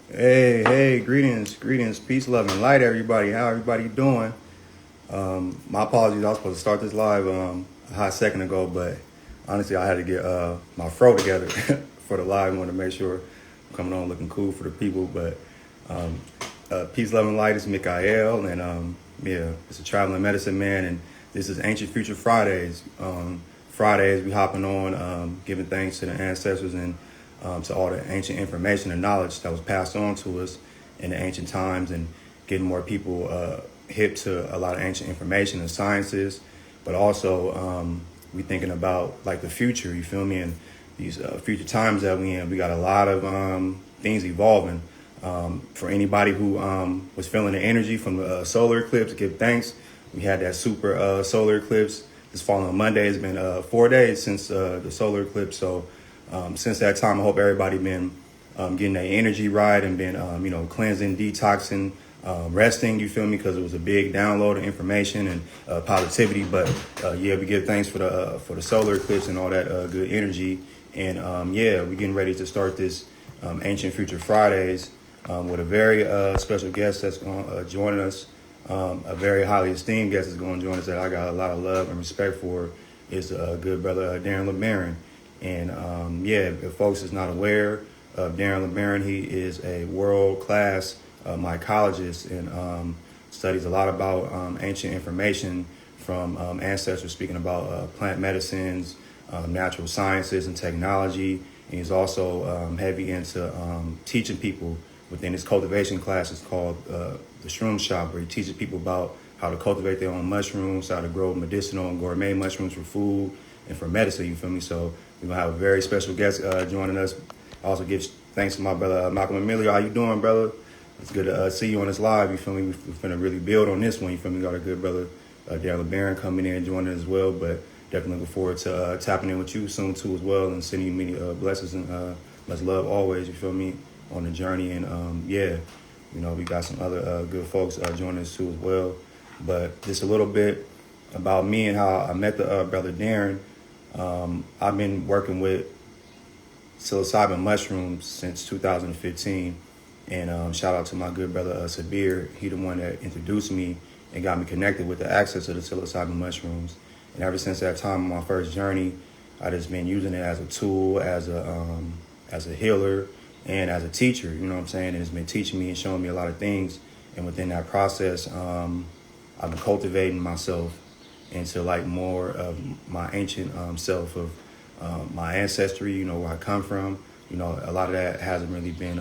Hey, greetings, peace, love, and light, everybody. How everybody doing? My apologies, I was supposed to start this live a hot second ago, but honestly, I had to get my fro together for the live. I want to make sure I'm coming on looking cool for the people. But um, peace, love, and light is Mikael, and yeah, it's a traveling medicine man, and this is Ancient Future Fridays. Fridays, we hopping on, giving thanks to the ancestors and to all the ancient information and knowledge that was passed on to us in the ancient times, and getting more people hip to a lot of ancient information and sciences, but also we thinking about like the future. You feel me? And these future times that we in, we got a lot of things evolving. For anybody who was feeling the energy from the solar eclipse, give thanks. We had that super solar eclipse this following Monday. It's been 4 days since the solar eclipse. So since that time, I hope everybody been getting their energy right and been cleansing, detoxing, resting. You feel me? Because it was a big download of information and positivity. But yeah, we give thanks for the solar eclipse and all that good energy. And yeah, we're getting ready to start this Ancient Future Fridays with a very special guest that's going to join us. A very highly esteemed guest is going to join us that I got a lot of love and respect for. Is a good brother, Darren Le Baron. And yeah, if folks is not aware of Darren Le Baron, he is a world-class mycologist and studies a lot about ancient information from ancestors, speaking about plant medicines, natural sciences, and technology. And he's also heavy into teaching people within his cultivation classes called the Shroomshop, where he teaches people about how to cultivate their own mushrooms, how to grow medicinal and gourmet mushrooms for food and for medicine. You feel me? So we're gonna have a very special guest joining us. I also give thanks to my brother Malcolm Emilio. How you doing, brother? It's good to see you on this live. You feel me? We're finna really build on this one. You feel me? Got a good brother, Darren Le Baron, coming in and joining as well. But definitely looking forward to tapping in with you soon too as well, and sending you many blessings and much love always. You feel me? On the journey, and yeah, we got some other good folks joining us too as well. But just a little bit about me and how I met the brother Darren. I've been working with psilocybin mushrooms since 2015, and shout out to my good brother Sabir. He the one that introduced me and got me connected with the access to the psilocybin mushrooms. And ever since that time on my first journey, I just been using it as a tool, as a healer, and as a teacher. You know what I'm saying? And it's been teaching me and showing me a lot of things. And within that process, I've been cultivating myself into like more of my ancient self of my ancestry, where I come from. A lot of that hasn't really been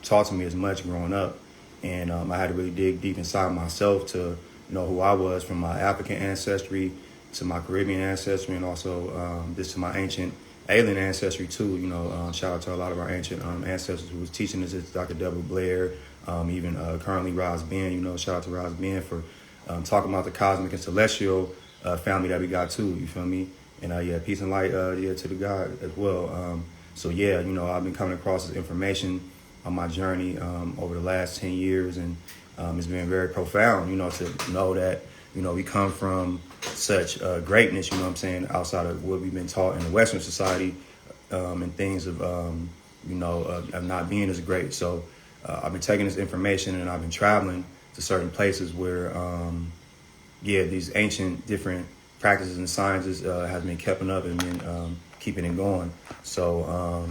taught to me as much growing up. And I had to really dig deep inside myself to know who I was, from my African ancestry to my Caribbean ancestry, and also this to my ancient alien ancestry too. Shout out to a lot of our ancient ancestors who was teaching us. It's Dr. Deborah Blair, even currently Roz Ben. Shout out to Roz Ben for talking about the cosmic and celestial family that we got too. You feel me? And yeah, peace and light, yeah, to the God as well. So yeah, I've been coming across this information on my journey over the last 10 years, and it's been very profound. To know that we come from such greatness. You know what I'm saying? Outside of what we've been taught in the Western society, and things of of not being as great. So I've been taking this information and I've been traveling to certain places where yeah, these ancient different practices and sciences have been kept up and been keeping it going. So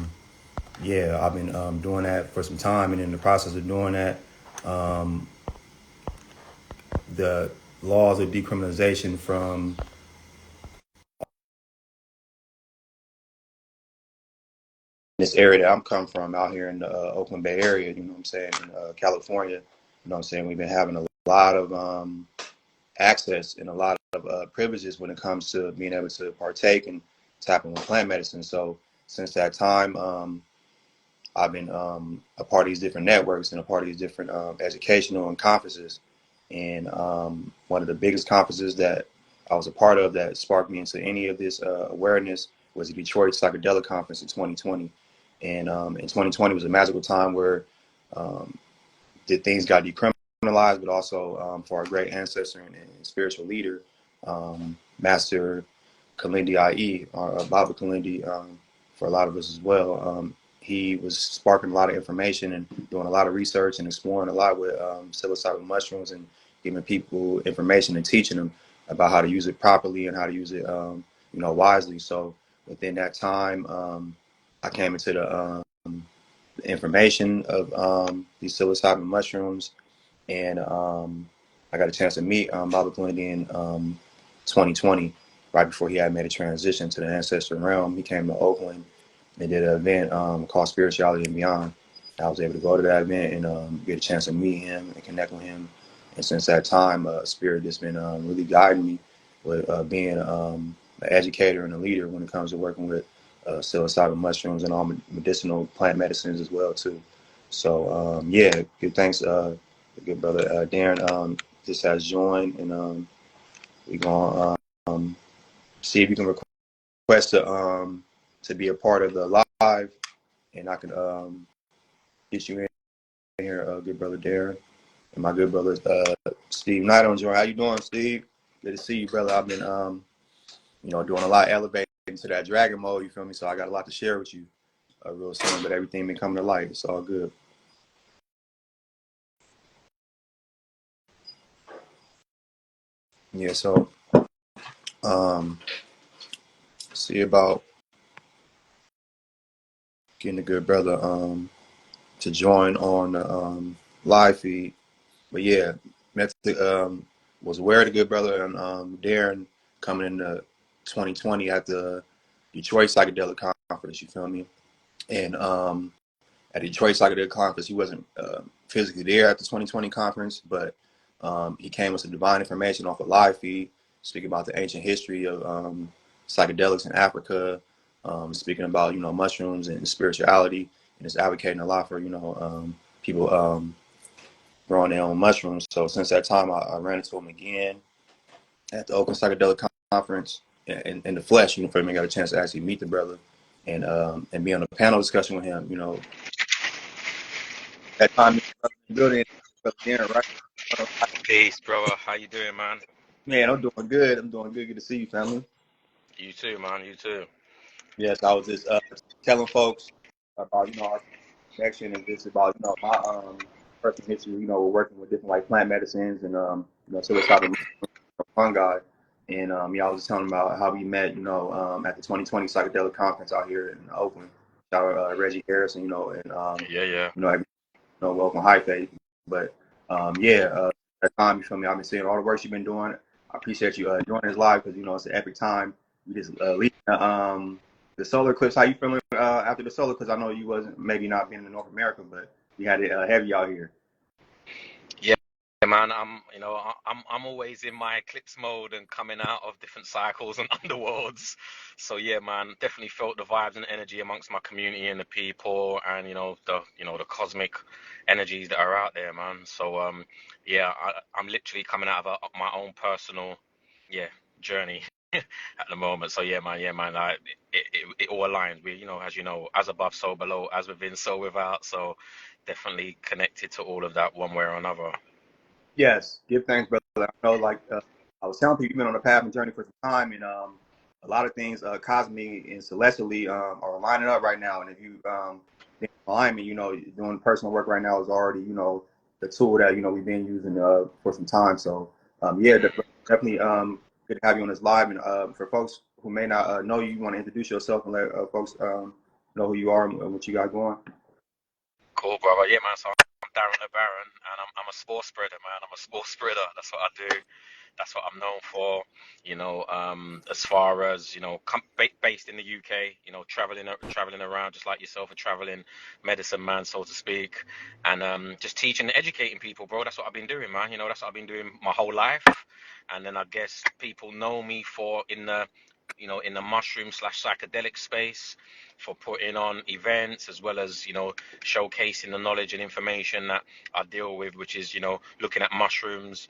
yeah, I've been doing that for some time, and in the process of doing that, the laws of decriminalization from this area that I'm coming from out here in the Oakland Bay area, you know what I'm saying, in California, you know what I'm saying, we've been having a lot of access and a lot of privileges when it comes to being able to partake and tapping with plant medicine. So since that time, I've been a part of these different networks and a part of these different educational and conferences. And one of the biggest conferences that I was a part of that sparked me into any of this awareness was the Detroit Psychedelic Conference in 2020. And in 2020 was a magical time where um, things got decriminalized, but also for our great ancestor and spiritual leader, Master Kalindi IE, or Baba Kalindi, for a lot of us as well. he was sparking a lot of information and doing a lot of research and exploring a lot with psilocybin mushrooms and giving people information and teaching them about how to use it properly and how to use it, wisely. So within that time, I came into the information of these psilocybin mushrooms, and I got a chance to meet Baba Gwyndy in 2020, right before he had made a transition to the ancestor realm. He came to Oakland. They did an event called Spirituality and Beyond. I was able to go to that event and get a chance to meet him and connect with him. And since that time, Spirit has been really guiding me with being an educator and a leader when it comes to working with psilocybin mushrooms and all medicinal plant medicines as well too. So good thanks, good brother Darren. Just has joined, and we're gonna see if you can request to be a part of the live, and I can get you in here, good brother Darren, and my good brother Steve Knight on join. How you doing, Steve? Good to see you, brother. I've been doing a lot, elevating to that dragon mode. You feel me? So I got a lot to share with you real soon. But everything been coming to light. It's all good. Yeah. So see about getting a good brother to join on the live feed. But yeah, met was aware of the good brother and Darren coming into 2020 at the Detroit Psychedelic Conference. You feel me? And at the Detroit Psychedelic Conference, he wasn't physically there at the 2020 conference, but he came with some divine information off a live feed, speaking about the ancient history of psychedelics in Africa, speaking about mushrooms and spirituality, and is advocating a lot for people growing their own mushrooms. So since that time, I ran into him again at the Oakland Psychedelic Conference in the flesh. For me, I got a chance to actually meet the brother and be on a panel discussion with him. That time in the building, Darren, right? Peace, brother. How you doing, man? Man, I'm doing good. I'm doing good. Good to see you, family. You too, man. You too. Yes, I was just telling folks about our connection and just about my personal history. Working with different like plant medicines and psilocybin fungi, and I was just telling about how we met. At the 2020 psychedelic conference out here in Oakland. Shout out Reggie Harrison. And Yeah. welcome high faith. But that time, you feel me? I've been seeing all the work you've been doing. I appreciate you joining us live because it's an epic time. We just leaving the solar eclipse. How you feeling after the solar eclipse? I know you wasn't maybe not being in North America, but we had it heavy out here. Yeah, man. I'm always in my eclipse mode and coming out of different cycles and underworlds. So yeah, man. Definitely felt the vibes and energy amongst my community and the people, and the cosmic energies that are out there, man. So yeah, I'm literally coming out of my own personal journey at the moment. So yeah, man. It all aligns. As you know, as above, so below, as within, so without. So definitely connected to all of that one way or another. Yes, give thanks, brother. I know, like I was telling people, you've been on a path and journey for some time, and a lot of things cosmically and celestially are lining up right now. And if you in alignment, doing personal work right now is already, the tool that we've been using for some time. So definitely good to have you on this live. And for folks who may not know you, you want to introduce yourself and let folks know who you are and what you got going. Cool, brother. Yeah, man. So I'm Darren Le Baron, and I'm a spore spreader, man. I'm a spore spreader. That's what I do. That's what I'm known for. As far as based in the UK, traveling around just like yourself, a traveling medicine man, so to speak, and just teaching and educating people, bro. That's what I've been doing, man. That's what I've been doing my whole life. And then I guess people know me for in the mushroom slash psychedelic space, for putting on events as well as showcasing the knowledge and information that I deal with, which is looking at mushrooms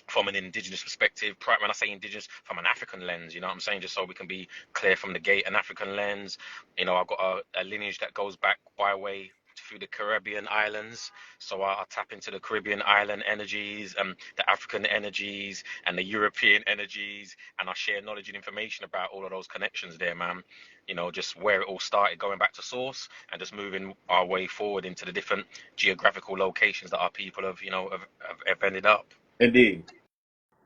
from an indigenous perspective. When I say indigenous, from an African lens, what I'm saying, just so we can be clear from the gate, an African lens. I've got a lineage that goes back by way through the Caribbean islands. So I tap into the Caribbean island energies, the African energies, and the European energies, and I share knowledge and information about all of those connections there, man. Just where it all started, going back to source, and just moving our way forward into the different geographical locations that our people have ended up. Indeed.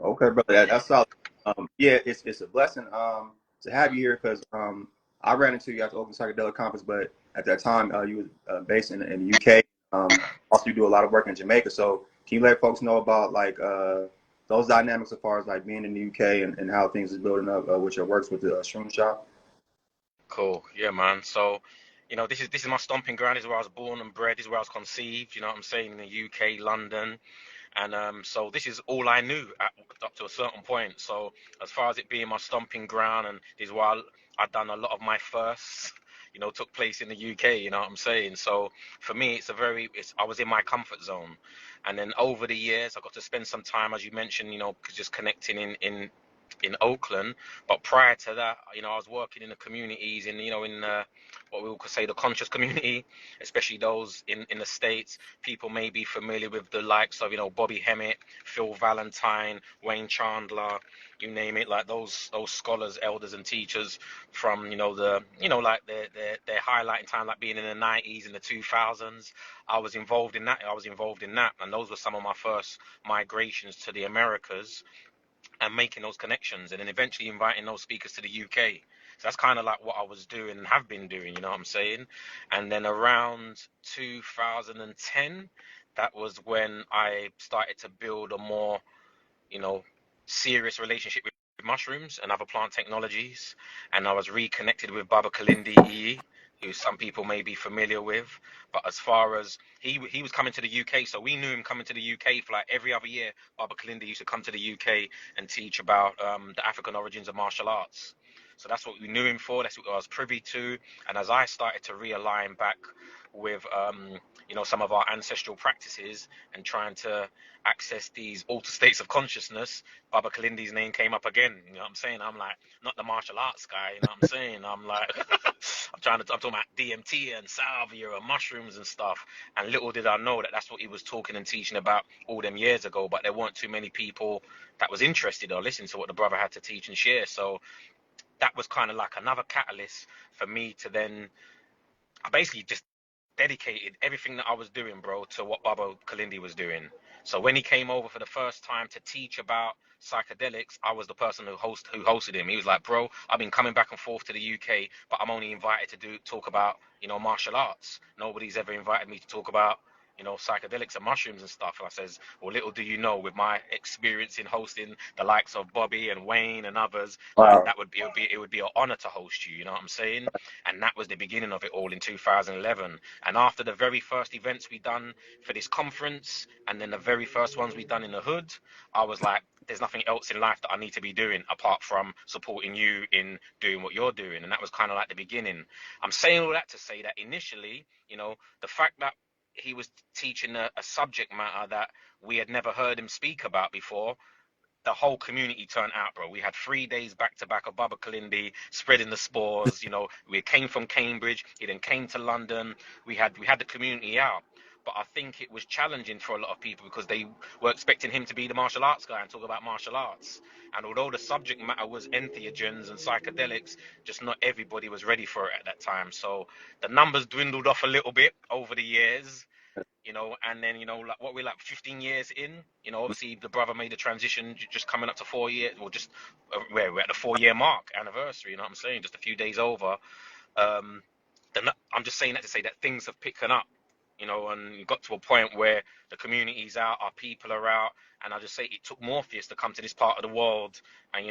Okay, brother, that's solid. Yeah, it's a blessing to have you here because I ran into you at the Oakland Psychedelic Conference, but at that time you were based in the UK. Also, you do a lot of work in Jamaica. So, can you let folks know about like those dynamics as far as like being in the UK and how things is building up with your works with the Shroomshop? Cool. Yeah, man. So, this is my stomping ground. This is where I was born and bred. This is where I was conceived. You know what I'm saying? In the UK, London. And so this is all I knew up to a certain point. So as far as it being my stomping ground, and this is where I've done a lot of my firsts, took place in the UK. You know what I'm saying? So for me, I was in my comfort zone. And then over the years, I got to spend some time, as you mentioned, just connecting in Oakland. But prior to that, I was working in the communities in what we could say the conscious community, especially those in the States. People may be familiar with the likes of, Bobby Hemmett, Phil Valentine, Wayne Chandler, you name it, like those scholars, elders and teachers from, like their highlighting time, like being in the 90s and the 2000s. I was involved in that. And those were some of my first migrations to the Americas and making those connections and then eventually inviting those speakers to the UK. So that's kind of like what I was doing and have been doing, you know what I'm saying? And then around 2010, that was when I started to build a more, you know, serious relationship with mushrooms and other plant technologies. And I was reconnected with Baba Kalindi EE, who some people may be familiar with. But as far as he was coming to the UK, so we knew him coming to the UK for like every other year. Baba Kalindi used to come to the UK and teach about the African origins of martial arts. So that's what we knew him for. That's what I was privy to. And as I started to realign back with, some of our ancestral practices and trying to access these altered states of consciousness, Baba Kalindi's name came up again. You know what I'm saying? I'm like, not the martial arts guy. You know what I'm saying? I'm like, I'm talking about DMT and salvia and mushrooms and stuff. And little did I know that that's what he was talking and teaching about all them years ago. But there weren't too many people that was interested or listening to what the brother had to teach and share. So that was kind of like another catalyst for me to then I basically just dedicated everything that I was doing, bro, to what Baba Kalindi was doing. So when he came over for the first time to teach about psychedelics, I was the person who hosted him. He was like, bro, I've been coming back and forth to the UK, but I'm only invited to talk about, martial arts. Nobody's ever invited me to talk about, psychedelics and mushrooms and stuff. And I says, well, little do you know, with my experience in hosting the likes of Bobby and Wayne and others, like Wow. it would be an honor to host you. You know what I'm saying? And that was the beginning of it all in 2011. And after the very first events we done for this conference, and then the very first ones we done in the hood, I was like, there's nothing else in life that I need to be doing apart from supporting you in doing what you're doing. And that was kind of like the beginning. I'm saying all that to say that initially, the fact that he was teaching a subject matter that we had never heard him speak about before, the whole community turned out, bro. We had 3 days back to back of Baba Kalindi spreading the spores. We came from Cambridge. He then came to London. We had the community out. But I think it was challenging for a lot of people because they were expecting him to be the martial arts guy and talk about martial arts. And although the subject matter was entheogens and psychedelics, just not everybody was ready for it at that time. So the numbers dwindled off a little bit over the years, and then, like what we're like 15 years in, obviously the brother made a transition just coming up to 4 years, or just we're at the 4 year mark anniversary, you know what I'm saying, just a few days over. um I'm just saying that to say that things have picked up, and got to a point where the community's out, our people are out, and I just say it took Morpheus to come to this part of the world and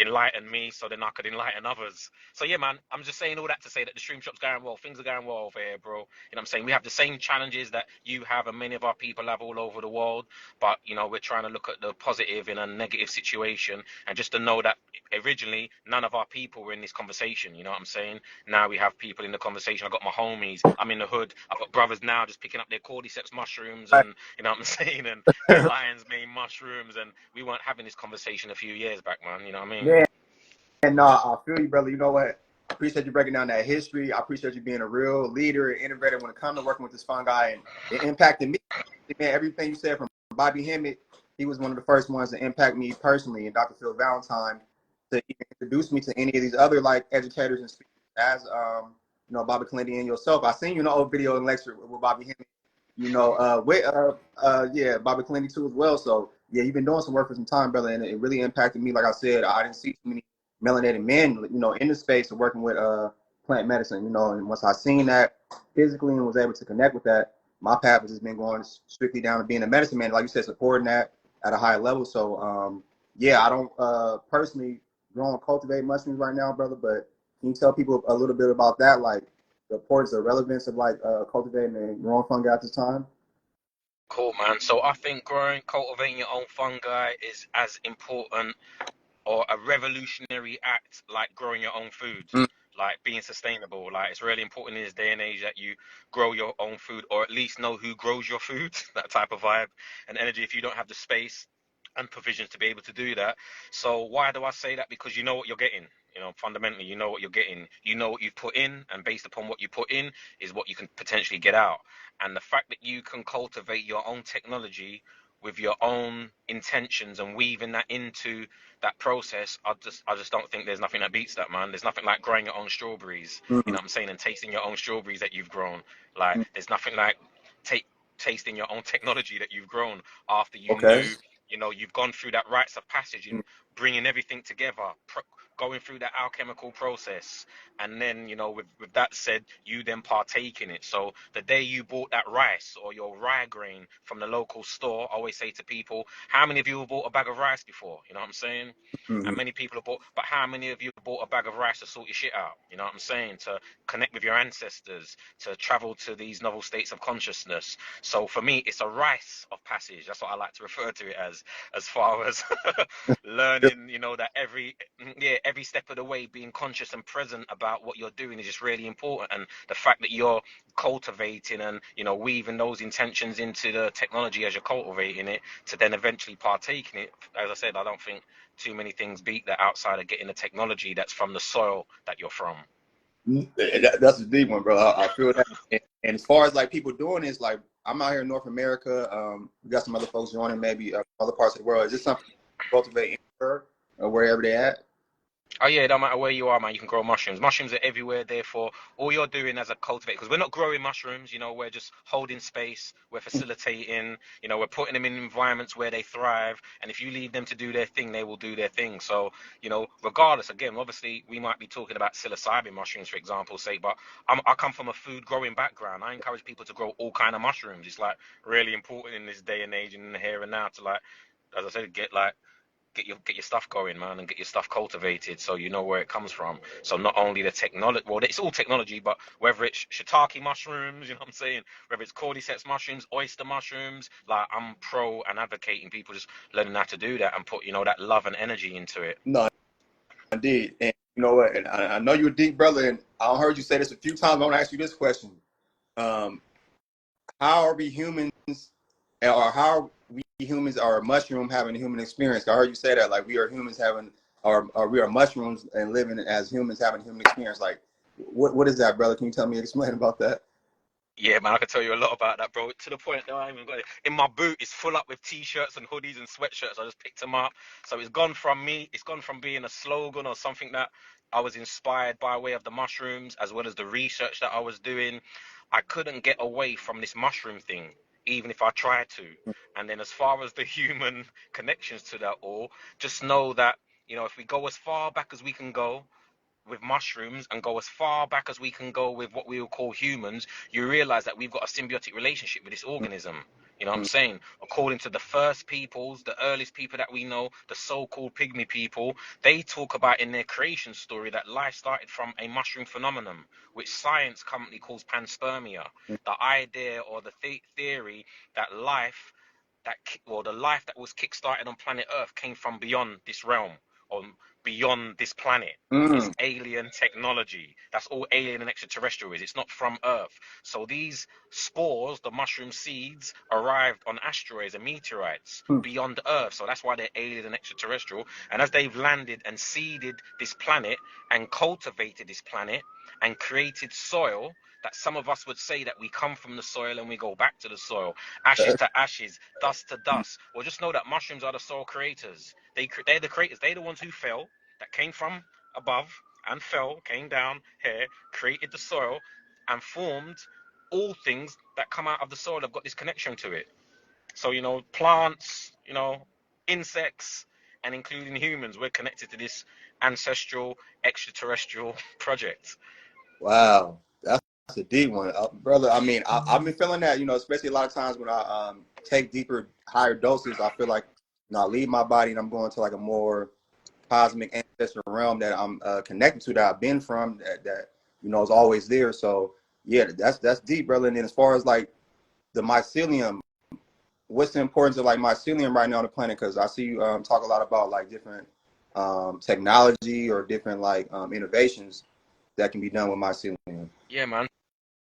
enlighten me so then I could enlighten others. So yeah, man, I'm just saying all that to say that the Shroomshop's going well, things are going well over here, bro. You know what I'm saying? We have the same challenges that you have and many of our people have all over the world, but we're trying to look at the positive in a negative situation, and just to know that originally none of our people were in this conversation, you know what I'm saying? Now we have people in the conversation. I've got my homies. I'm in the hood. I've got brothers now just picking up their cordyceps mushrooms and, you know what I'm saying, and their lion's mane mushrooms. And we weren't having this conversation a few years back, man. You know what I mean? Yeah, and I feel you, brother. You know what? I appreciate you breaking down that history. I appreciate you being a real leader and innovator when it comes to working with this fungi, and it impacted me. Man, everything you said from Bobby Hemmett, he was one of the first ones to impact me personally, and Dr. Phil Valentine to even introduce me to any of these other like educators and speakers as Bobby Clindy and yourself. I seen you in an old video and lecture with Bobby Hemmett, Bobby Clindy too as well. So yeah, you've been doing some work for some time, brother, and it really impacted me. Like I said, I didn't see too many melanated men, in the space of working with plant medicine, and once I seen that physically and was able to connect with that, my path has just been going strictly down to being a medicine man, like you said, supporting that at a high level. So I don't personally grow and cultivate mushrooms right now, brother, but can you tell people a little bit about that, like the importance or relevance of like cultivating and growing fungi at this time? Cool, man. So I think cultivating your own fungi is as important or a revolutionary act like growing your own food, Mm. like being sustainable. Like it's really important in this day and age that you grow your own food, or at least know who grows your food, that type of vibe and energy if you don't have the space and provisions to be able to do that. So why do I say that? Because you know what you're getting. Fundamentally, you know what you're getting. You know what you've put in, and based upon what you put in is what you can potentially get out. And the fact that you can cultivate your own technology with your own intentions and weaving that into that process, I just don't think there's nothing that beats that, man. There's nothing like growing your own strawberries, you Mm. know what I'm saying, and tasting your own strawberries that you've grown. Like there's nothing like tasting your own technology that you've grown after you Okay. knew, you've gone through that rites of passage in bringing everything together, going through that alchemical process, and then with that said, you then partake in it. So the day you bought that rice or your rye grain from the local store, I always say to people, how many of you have bought a bag of rice before? You know what I'm saying? Mm-hmm. And many people have bought, but how many of you have bought a bag of rice to sort your shit out? You know what I'm saying? To connect with your ancestors, to travel to these novel states of consciousness. So for me, it's a rice of passage. That's what I like to refer to it as far as learning, that every step of the way, being conscious and present about what you're doing is just really important. And the fact that you're cultivating and, weaving those intentions into the technology as you're cultivating it to then eventually partake in it. As I said, I don't think too many things beat that outside of getting the technology that's from the soil that you're from. That's a deep one, bro. I feel that. And as far as like people doing this, like I'm out here in North America. We got some other folks joining, maybe other parts of the world. Is this something you cultivate anywhere or wherever they at? Oh yeah, it don't matter where you are, man. You can grow mushrooms. Mushrooms are everywhere. Therefore, all you're doing as a cultivator, because we're not growing mushrooms, we're just holding space. We're facilitating. We're putting them in environments where they thrive. And if you leave them to do their thing, they will do their thing. So, regardless, again, obviously, we might be talking about psilocybin mushrooms, for example's sake, but I come from a food growing background. I encourage people to grow all kind of mushrooms. It's like really important in this day and age and in the here and now to, like, as I said, get your stuff going, man, and get your stuff cultivated so you know where it comes from. So not only the technology, well, it's all technology, but whether it's shiitake mushrooms, you know what I'm saying, whether it's cordyceps mushrooms, oyster mushrooms, like I'm pro and advocating people just learning how to do that and put that love and energy into it. No, indeed. And you know what? And I know you're a deep brother, and I heard you say this a few times. I want to ask you this question: How are we humans, or how are we humans, or a mushroom having a human experience? I heard you say that, like we are humans having, or we are mushrooms and living as humans having a human experience. Like, what is that, brother? Can you tell me, explain about that? Yeah, man, I can tell you a lot about that, bro. To the point that I even got it in my boot. It's full up with t-shirts and hoodies and sweatshirts. I just picked them up. So it's gone from me. It's gone from being a slogan or something that I was inspired by way of the mushrooms, as well as the research that I was doing. I couldn't get away from this mushroom thing, even if I tried to. And then as far as the human connections to that all, just know that, if we go as far back as we can go with mushrooms and go as far back as we can go with what we will call humans, you realize that we've got a symbiotic relationship with this organism. You know what I'm saying? According to the first peoples, the earliest people that we know, the so-called pygmy people, they talk about in their creation story that life started from a mushroom phenomenon, which science currently calls panspermia. The idea or the theory that the life that was kick-started on planet Earth came from beyond this realm, on beyond this planet. It's alien technology. That's all alien and extraterrestrial is. It's not from Earth. So these spores, the mushroom seeds, arrived on asteroids and meteorites beyond Earth. So that's why they're alien and extraterrestrial. And as they've landed and seeded this planet and cultivated this planet and created soil, that some of us would say that we come from the soil and we go back to the soil, ashes to ashes, dust to dust. Well, just know that mushrooms are the soil creators. They're the creators. They're the ones who fell, that came from above and fell, came down here, created the soil, and formed all things that come out of the soil. Have got this connection to it. So, plants, insects, and including humans, we're connected to this ancestral extraterrestrial project. Wow, that's a deep one, brother. I mean, I've been feeling that, especially a lot of times when I take deeper, higher doses. I feel like, I leave my body and I'm going to like a more cosmic ancestral realm that I'm connected to, that I've been from, that is always there. So yeah, that's deep, brother. And then as far as like the mycelium, what's the importance of like mycelium right now on the planet? Because I see you talk a lot about like different technology or different like innovations that can be done with mycelium. Yeah, man.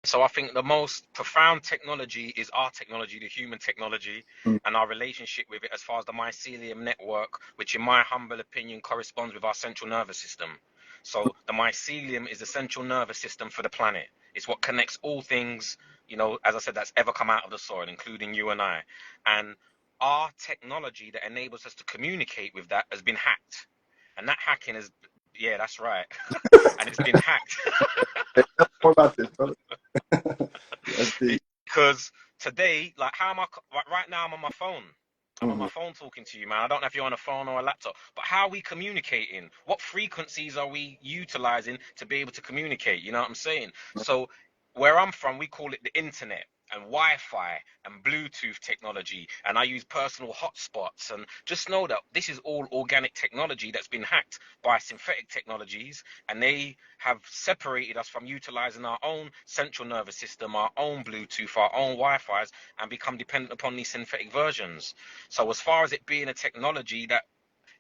So I think the most profound technology is our technology, the human technology, and our relationship with it as far as the mycelium network, which in my humble opinion corresponds with our central nervous system. So the mycelium is the central nervous system for the planet. It's what connects all things, as I said, that's ever come out of the soil, including you and I. And our technology that enables us to communicate with that has been hacked. And that hacking is, yeah, that's right. And it's been hacked. More about this, brother. That's deep. Because today, like, how am I? Right now, I'm on my phone. I'm on my phone talking to you, man. I don't know if you're on a phone or a laptop, but how are we communicating? What frequencies are we utilizing to be able to communicate? You know what I'm saying? So, where I'm from, we call it the internet and Wi-Fi and Bluetooth technology, and I use personal hotspots. And just know that this is all organic technology that's been hacked by synthetic technologies, and they have separated us from utilizing our own central nervous system, our own Bluetooth, our own Wi-Fi's, and become dependent upon these synthetic versions. So as far as it being a technology that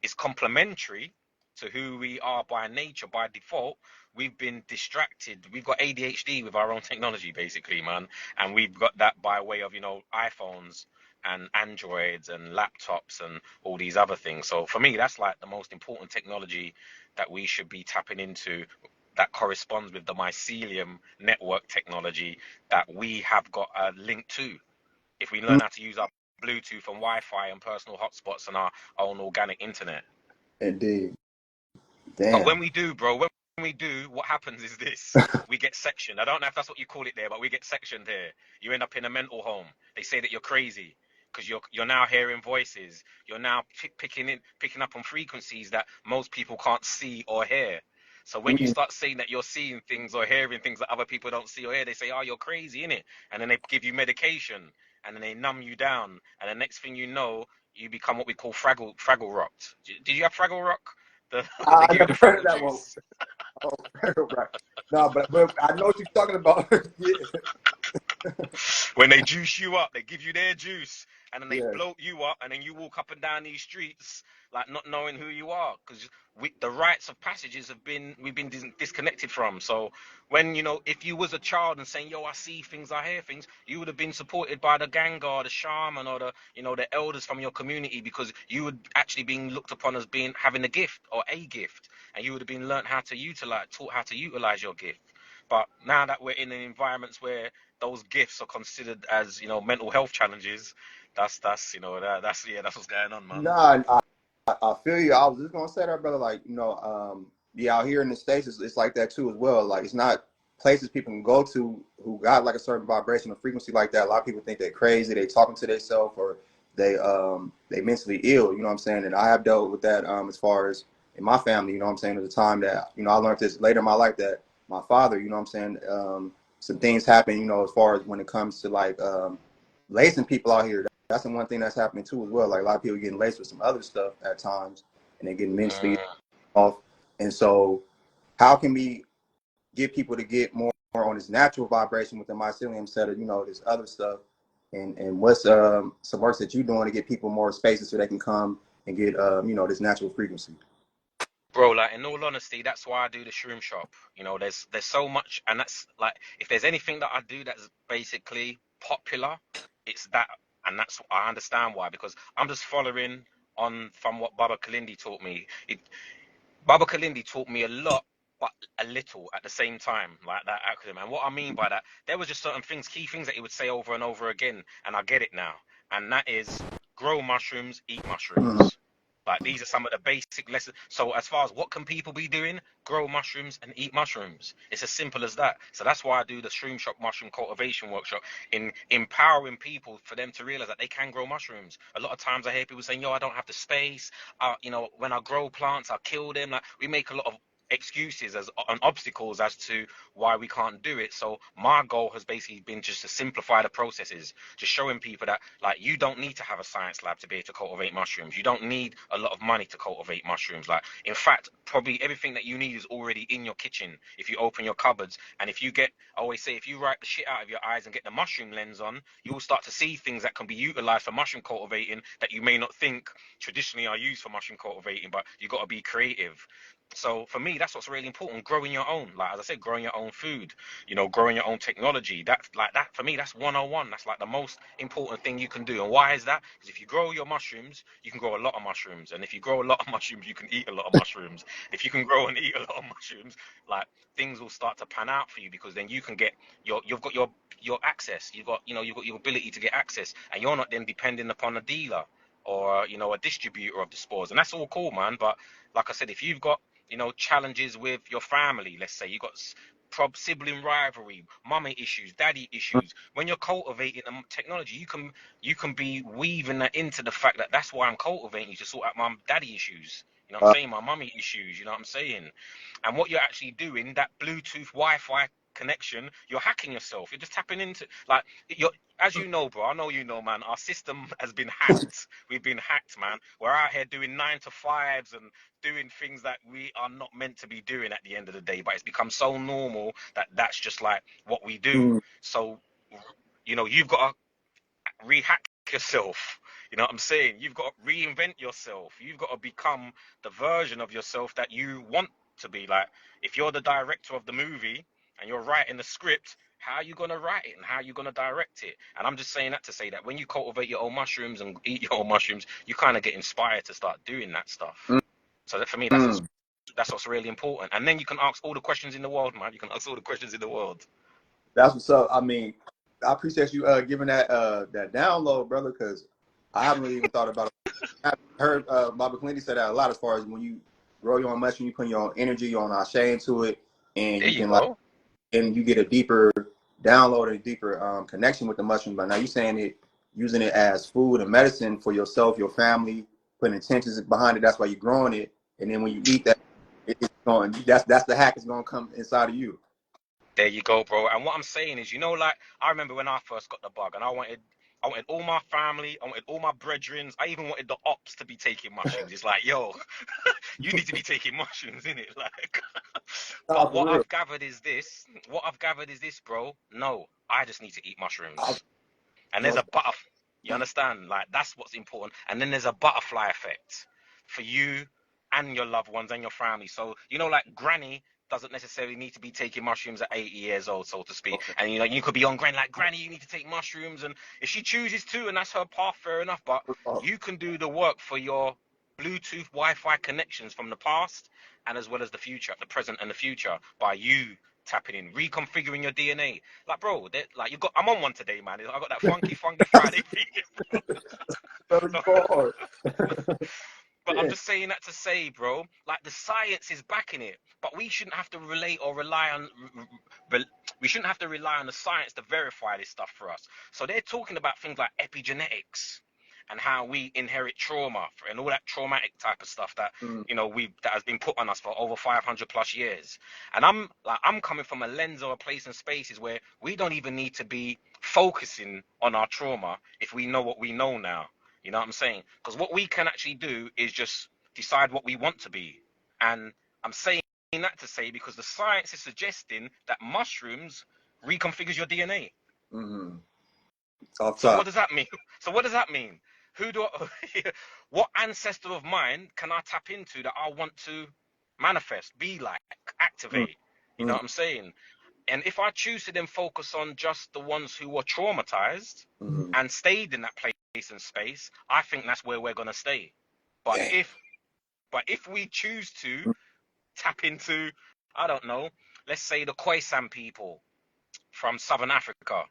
is complementary to who we are by nature, by default, we've been distracted. We've got ADHD with our own technology, basically, man. And we've got that by way of, iPhones and Androids and laptops and all these other things. So for me, that's like the most important technology that we should be tapping into, that corresponds with the mycelium network technology that we have got a link to. If we learn how to use our Bluetooth and Wi-Fi and personal hotspots and our own organic internet. Indeed. But Damn. when we do, bro, when we do, what happens is this. We get sectioned. I don't know if that's what you call it there, but we get sectioned here. You end up in a mental home. They say that you're crazy because you're now hearing voices. You're now picking up on frequencies that most people can't see or hear. So when you start saying that you're seeing things or hearing things that other people don't see or hear, they say, "Oh, you're crazy, innit?" And then they give you medication, and then they numb you down, and the next thing you know, you become what we call Fraggle rocked. Did you have Fraggle Rock? They I give you the never heard of Fraggle that one. juice. Oh, right. No, but I know what you're talking about. When they juice you up, they give you their juice, and then they Yeah. bloat you up, and then you walk up and down these streets like not knowing who you are, because the rites of passages we've been disconnected from. So when if you was a child and saying, "Yo, I see things, I hear things," you would have been supported by the ganga or the shaman or the elders from your community, because you would actually being looked upon as being having a gift or a gift, and you would have been taught how to utilize your gift. But now that we're in environments where those gifts are considered as mental health challenges, that's that's what's going on, man. Nah, I feel you. I was just gonna say that, brother. Like, yeah, out here in the States, it's like that too as well. Like, it's not places people can go to who got like a certain vibration or frequency like that. A lot of people think they're crazy, they talking to themselves, or they mentally ill. You know what I'm saying? And I have dealt with that as far as in my family. You know what I'm saying? At the time that I learned this later in my life, that my father, you know what I'm saying, some things happen. As far as when it comes to like lacing people out here. That's the one thing that's happening too as well. Like a lot of people getting laced with some other stuff at times, and they're getting mentally off. And so, how can we get people to get more on this natural vibration with the mycelium instead of this other stuff? And what's some work that you're doing to get people more spaces so they can come and get this natural frequency? Bro, like in all honesty, that's why I do the Shroomshop. You know, there's so much, and that's like if there's anything that I do that's basically popular, it's that, and that's I understand why, because I'm just following on from what Baba Kalindi taught me. Baba Kalindi taught me a lot, but a little at the same time, like that acronym. And what I mean by that, there was just certain things, key things that he would say over and over again, and I get it now. And that is grow mushrooms, eat Mhm. mushrooms. Like these are some of the basic lessons. So as far as what can people be doing, grow mushrooms and eat mushrooms. It's as simple as that. So that's why I do the Shroomshop mushroom cultivation workshop, in empowering people for them to realize that they can grow mushrooms. A lot of times I hear people saying, "Yo, I don't have the space. You know, when I grow plants, I kill them." Like we make a lot of excuses as and obstacles as to why we can't do it. So my goal has basically been just to simplify the processes, just showing people that like you don't need to have a science lab to be able to cultivate mushrooms. You don't need a lot of money to cultivate mushrooms. Like in fact, probably everything that you need is already in your kitchen. If you open your cupboards, and if you get, I always say, if you wipe the shit out of your eyes and get the mushroom lens on, you'll start to see things that can be utilized for mushroom cultivating that you may not think traditionally are used for mushroom cultivating, but you got to be creative. So for me, that's what's really important, growing your own. Like as I said, growing your own food, you know, growing your own technology. That's like that for me, that's 101. That's like the most important thing you can do. And why is that? Because if you grow your mushrooms, you can grow a lot of mushrooms. And if you grow a lot of mushrooms, you can eat a lot of mushrooms. If you can grow and eat a lot of mushrooms, like things will start to pan out for you, because then you can get you've got your access. You've got, you know, you've got your ability to get access, and you're not then depending upon a dealer or, you know, a distributor of the spores. And that's all cool, man. But like I said, if you've got, you know, challenges with your family, let's say you got sibling rivalry, mummy issues, daddy issues, when you're cultivating technology, you can be weaving that into the fact that that's why I'm cultivating, you to sort out my daddy issues, you know what I'm Uh, saying, my mummy issues, you know what I'm saying. And what you're actually doing, that Bluetooth Wi-Fi connection, you're hacking yourself. You're just tapping into, like, you're, as you know, bro, I know you know, man, our system has been hacked. We've been hacked, man. We're out here doing 9 to 5s and doing things that we are not meant to be doing at the end of the day, but it's become so normal that that's just like what we do. mm, So, you know, you've got to rehack yourself. You know what I'm saying? You've got to reinvent yourself. You've got to become the version of yourself that you want to be. Like, if you're the director of the movie and you're writing the script, how are you going to write it and how are you going to direct it? And I'm just saying that to say that when you cultivate your own mushrooms and eat your own mushrooms, you kind of get inspired to start doing that stuff. mm, So that for me, mm. that's what's really important. And then you can ask all the questions in the world, man. You can ask all the questions in the world. That's what's up. I mean, I appreciate you giving that download, brother, because I haven't really even thought about it. I've heard Baba Clinty say that a lot, as far as when you grow your own mushroom, you put your own energy, your own ashe into it, and There you you can, like, go. and you get a deeper download and a deeper connection with the mushroom. But now you're saying it, using it as food and medicine for yourself, your family, putting intentions behind it. That's why you're growing it, and then when you eat that, it's going. That's the hack is going to come inside of you. There you go, bro. And what I'm saying is, you know, like I remember when I first got the bug, and I wanted all my family, I wanted all my brethrens, I even wanted the ops to be taking mushrooms. It's like, yo, you need to be taking mushrooms, innit? Like, Oh, but for real. what I've gathered is this, bro. No, I just need to eat Oh, mushrooms. And there's a most, butterfly. You understand? Like that's what's important. And then there's a butterfly effect for you and your loved ones and your family. So you know, like Granny doesn't necessarily need to be taking mushrooms at 80 years old, so to speak. okay. And you know, you could be on Granny, like Granny, you need to take mushrooms, and if she chooses to, and that's her path, fair enough. But you can do the work for your Bluetooth Wi-Fi connections from the past, and as well as the future, the present and the future, by you tapping in, reconfiguring your DNA. Like, bro, like you got. I'm on one today, man. I got that funky Friday feeling. Brother, you So, go hard. but I'm Yeah. just saying that to say, bro, like the science is backing it, but we shouldn't have to relate or rely on. We shouldn't have to rely on the science to verify this stuff for us. So they're talking about things like epigenetics and how we inherit trauma and all that traumatic type of stuff that, Mm, you know, we that has been put on us for over 500 plus years. And I'm coming from a lens or a place and spaces where we don't even need to be focusing on our trauma if we know what we know now. You know what I'm saying? Because what we can actually do is just decide what we want to be. And I'm saying that to say because the science is suggesting that mushrooms reconfigures your DNA. mm-hmm. Off So what top. does that mean? So what does that mean? Who do I, what ancestor of mine can I tap into that I want to manifest, be like, activate. You know what I'm saying? And if I choose to then focus on just the ones who were traumatized and stayed in that place and space, I think that's where we're gonna stay. But Damn. if we choose to tap into, I don't know, let's say the Khoisan people from Southern Africa,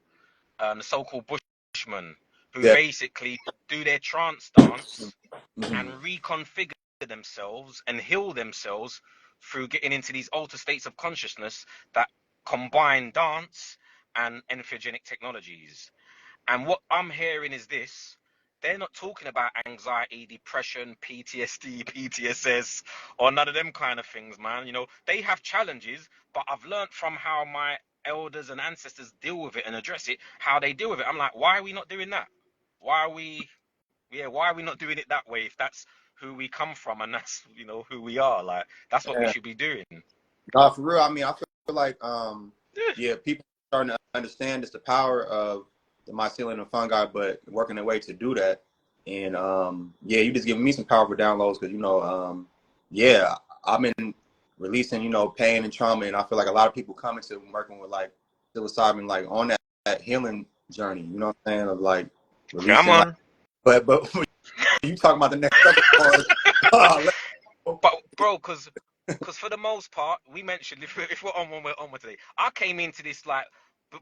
the so-called Bushmen, who Yeah. basically do their trance dance and Mm-hmm. reconfigure themselves and heal themselves through getting into these altered states of consciousness that combine dance and entheogenic technologies. And what I'm hearing is this: they're not talking about anxiety, depression, PTSD, PTSS, or none of them kind of things, man. You know, they have challenges, but I've learned from how my elders and ancestors deal with it and address it, how they deal with it. I'm like, why are we not doing that? Why are we, yeah, why are we not doing it that way if that's who we come from and that's, you know, who we are? Like, that's what we Yeah. should be doing. No, for real. I mean, I feel like, Yeah. yeah, people are starting to understand it's the power of the mycelium and fungi, but working their way to do that. And yeah, you just giving me some powerful downloads because yeah, I've been releasing pain and trauma, and I feel like a lot of people coming to working with like psilocybin, like on that healing journey. You know what I'm saying? Of like Come releasing, like, on. but you talking about the next second part? Let's go. But bro, because for the most part, we mentioned if we're on when we're on with today, I came into this like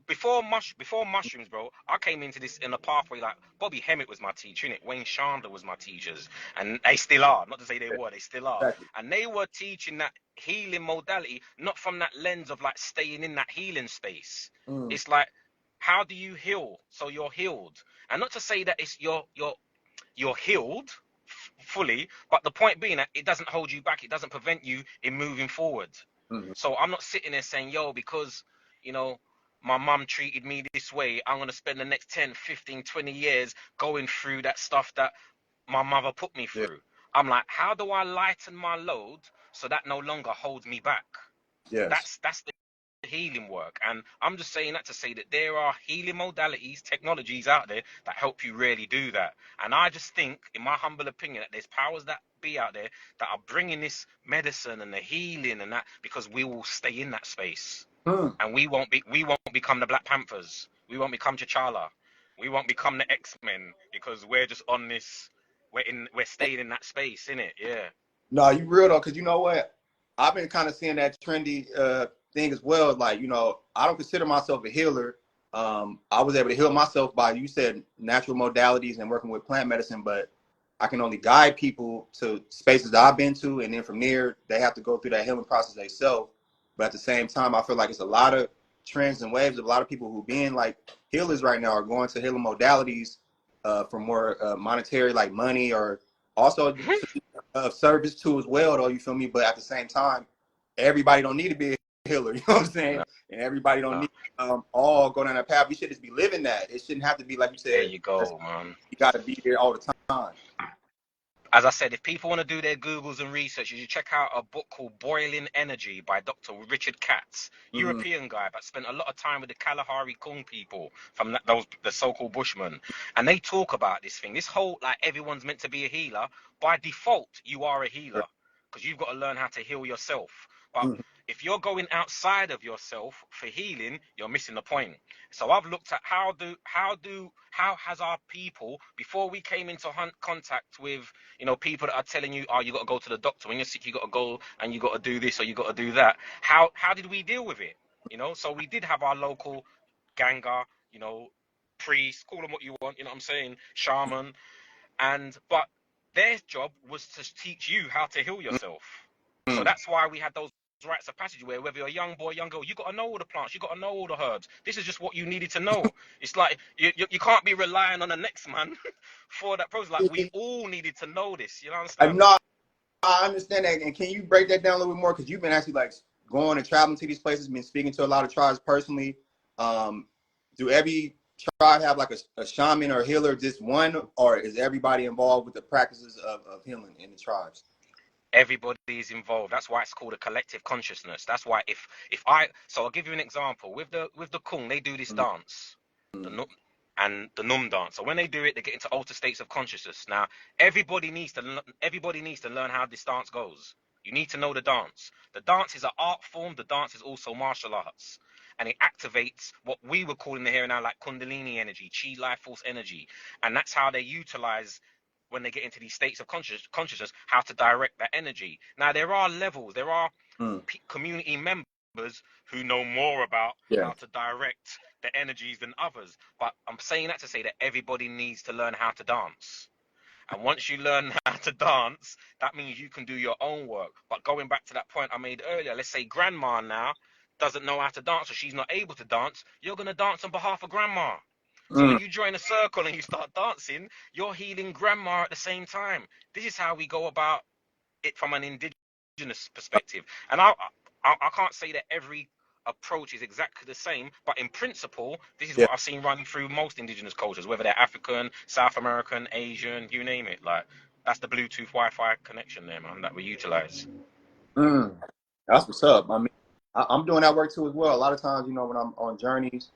before mushrooms, bro. I came into this in a pathway like Bobby Hemmett was my teacher, innit? Wayne Chandler was my teachers, and they still are. Not to say they were, they still are. Exactly. And they were teaching that healing modality, not from that lens of like staying in that healing space. Mm, It's like, how do you heal so you're healed? And not to say that it's you're healed fully, but the point being that it doesn't hold you back, it doesn't prevent you in moving forward. mm, So I'm not sitting there saying, yo, because you know my mum treated me this way, I'm going to spend the next 10, 15, 20 years going through that stuff that my mother put me yeah. through. I'm like, how do I lighten my load so that no longer holds me back? Yes. That's the healing work. And I'm just saying that to say that there are healing modalities, technologies out there that help you really do that. And I just think, in my humble opinion, that there's powers that be out there that are bringing this medicine and the healing and that because we will stay in that space. Mm. And we won't become the Black Panthers. We won't become T'Challa. We won't become the X-Men because we're just on this, we're staying in that space, innit? Yeah. No, you real though, because you know what? I've been kind of seeing that trendy thing as well. Like, I don't consider myself a healer. I was able to heal myself by, you said, natural modalities and working with plant medicine, but I can only guide people to spaces that I've been to, and then from there, they have to go through that healing process themselves. But at the same time, I feel like it's a lot of trends and waves of a lot of people who being like healers right now are going to healing modalities for more monetary, like money, or also of service too as well, though, you feel me? But at the same time, everybody don't need to be a healer, you know what I'm saying? No, And everybody don't no. need all go down that path. We should just be living that. It shouldn't have to be like you There said, you go, man. you got to be there all the time. As I said, if people want to do their Googles and research, you should check out a book called Boiling Energy by Dr. Richard Katz, Mm-hmm. European guy, but spent a lot of time with the Kalahari Kung people from those the so-called Bushmen, and they talk about this thing. This whole like everyone's meant to be a healer. By default, you are a healer because you've got to learn how to heal yourself. But Mm-hmm. if you're going outside of yourself for healing, you're missing the point. So I've looked at how has our people before we came into contact with people that are telling you, oh, you got to go to the doctor when you're sick, you got to go and you got to do this or you got to do that. How did we deal with it? So we did have our local ganga, priest, call them what you want, you know what I'm saying, shaman, but their job was to teach you how to heal yourself. So that's why we had those rites of passage where whether you're a young boy, young girl, you got to know all the plants, you got to know all the herbs. This is just what you needed to know. It's like you can't be relying on the next man for that process. Like we all needed to know this. You understand? No, I understand that. And can you break that down a little bit more? Because you've been actually like going and traveling to these places, been speaking to a lot of tribes personally. Um, do every tribe have like a shaman or a healer, just one, or is everybody involved with the practices of healing in the tribes? Everybody is involved. That's why it's called a collective consciousness. That's why so I'll give you an example. With the Kung, they do this dance, the Mm-hmm. Num and the Num dance. So when they do it, they get into altered states of consciousness. Now everybody needs to learn how this dance goes. You need to know the dance. The dance is an art form. The dance is also martial arts. And it activates what we would call in the here and now like Kundalini energy, Chi life force energy. And that's how they utilize when they get into these states of consciousness, how to direct that energy. Now, there are levels. There are Mm. community members who know more about Yeah. how to direct the energies than others. But I'm saying that to say that everybody needs to learn how to dance. And once you learn how to dance, that means you can do your own work. But going back to that point I made earlier, let's say grandma now doesn't know how to dance or she's not able to dance, you're going to dance on behalf of grandma. So Mm. when you join a circle and you start dancing, you're healing grandma at the same time. This is how we go about it from an indigenous perspective. And I can't say that every approach is exactly the same, but in principle, this is Yeah. what I've seen running through most indigenous cultures, whether they're African, South American, Asian, you name it. Like that's the Bluetooth Wi-Fi connection there, man, that we utilize. Mm. That's what's up. I mean, I'm doing that work too as well. A lot of times, you know, when I'm on journeys,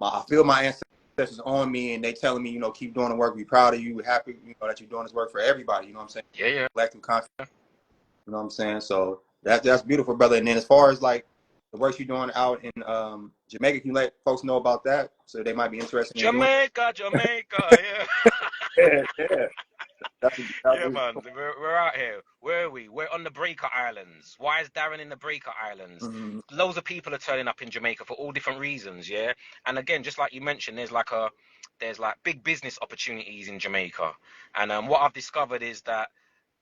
I feel my ancestors on me, and they telling me, you know, keep doing the work, be proud of you, happy, you know, that you're doing this work for everybody. You know what I'm saying? Yeah, yeah. Collective conscious. You know what I'm saying? So that's beautiful, brother. And then as far as like the work you're doing out in Jamaica, can you let folks know about that so they might be interested in doing? Jamaica, Jamaica, yeah. Yeah, yeah. That's Yeah, man, we're out here. Where are we? We're on the Breaker Islands. Why is Darren in the Breaker Islands? mm-hmm. Loads of people are turning up in Jamaica for all different reasons, yeah. And again, just like you mentioned, there's like big business opportunities in Jamaica. And what I've discovered is that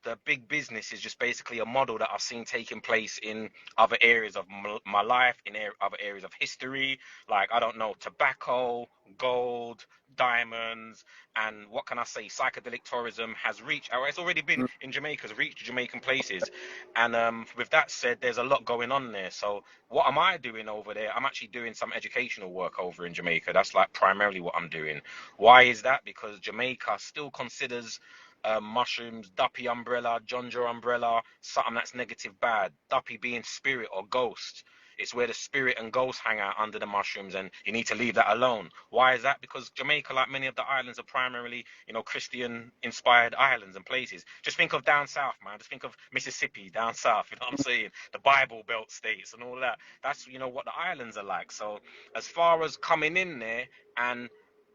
the big business is just basically a model that I've seen taking place in other areas of my life, in other areas of history, like, I don't know, tobacco, gold, diamonds, and what can I say, psychedelic tourism has reached, or it's already been in Jamaica, has reached Jamaican places. And with that said, there's a lot going on there. So what am I doing over there? I'm actually doing some educational work over in Jamaica. That's like primarily what I'm doing. Why is that? Because Jamaica still considers mushrooms, Duppy umbrella, Jonjo umbrella, something that's negative bad. Duppy being spirit or ghost. It's where the spirit and ghost hang out under the mushrooms, and you need to leave that alone. Why is that? Because Jamaica, like many of the islands, are primarily, Christian-inspired islands and places. Just think of down south, man. Just think of Mississippi down south. You know what I'm saying? The Bible Belt states and all that. That's what the islands are like. So as far as coming in there and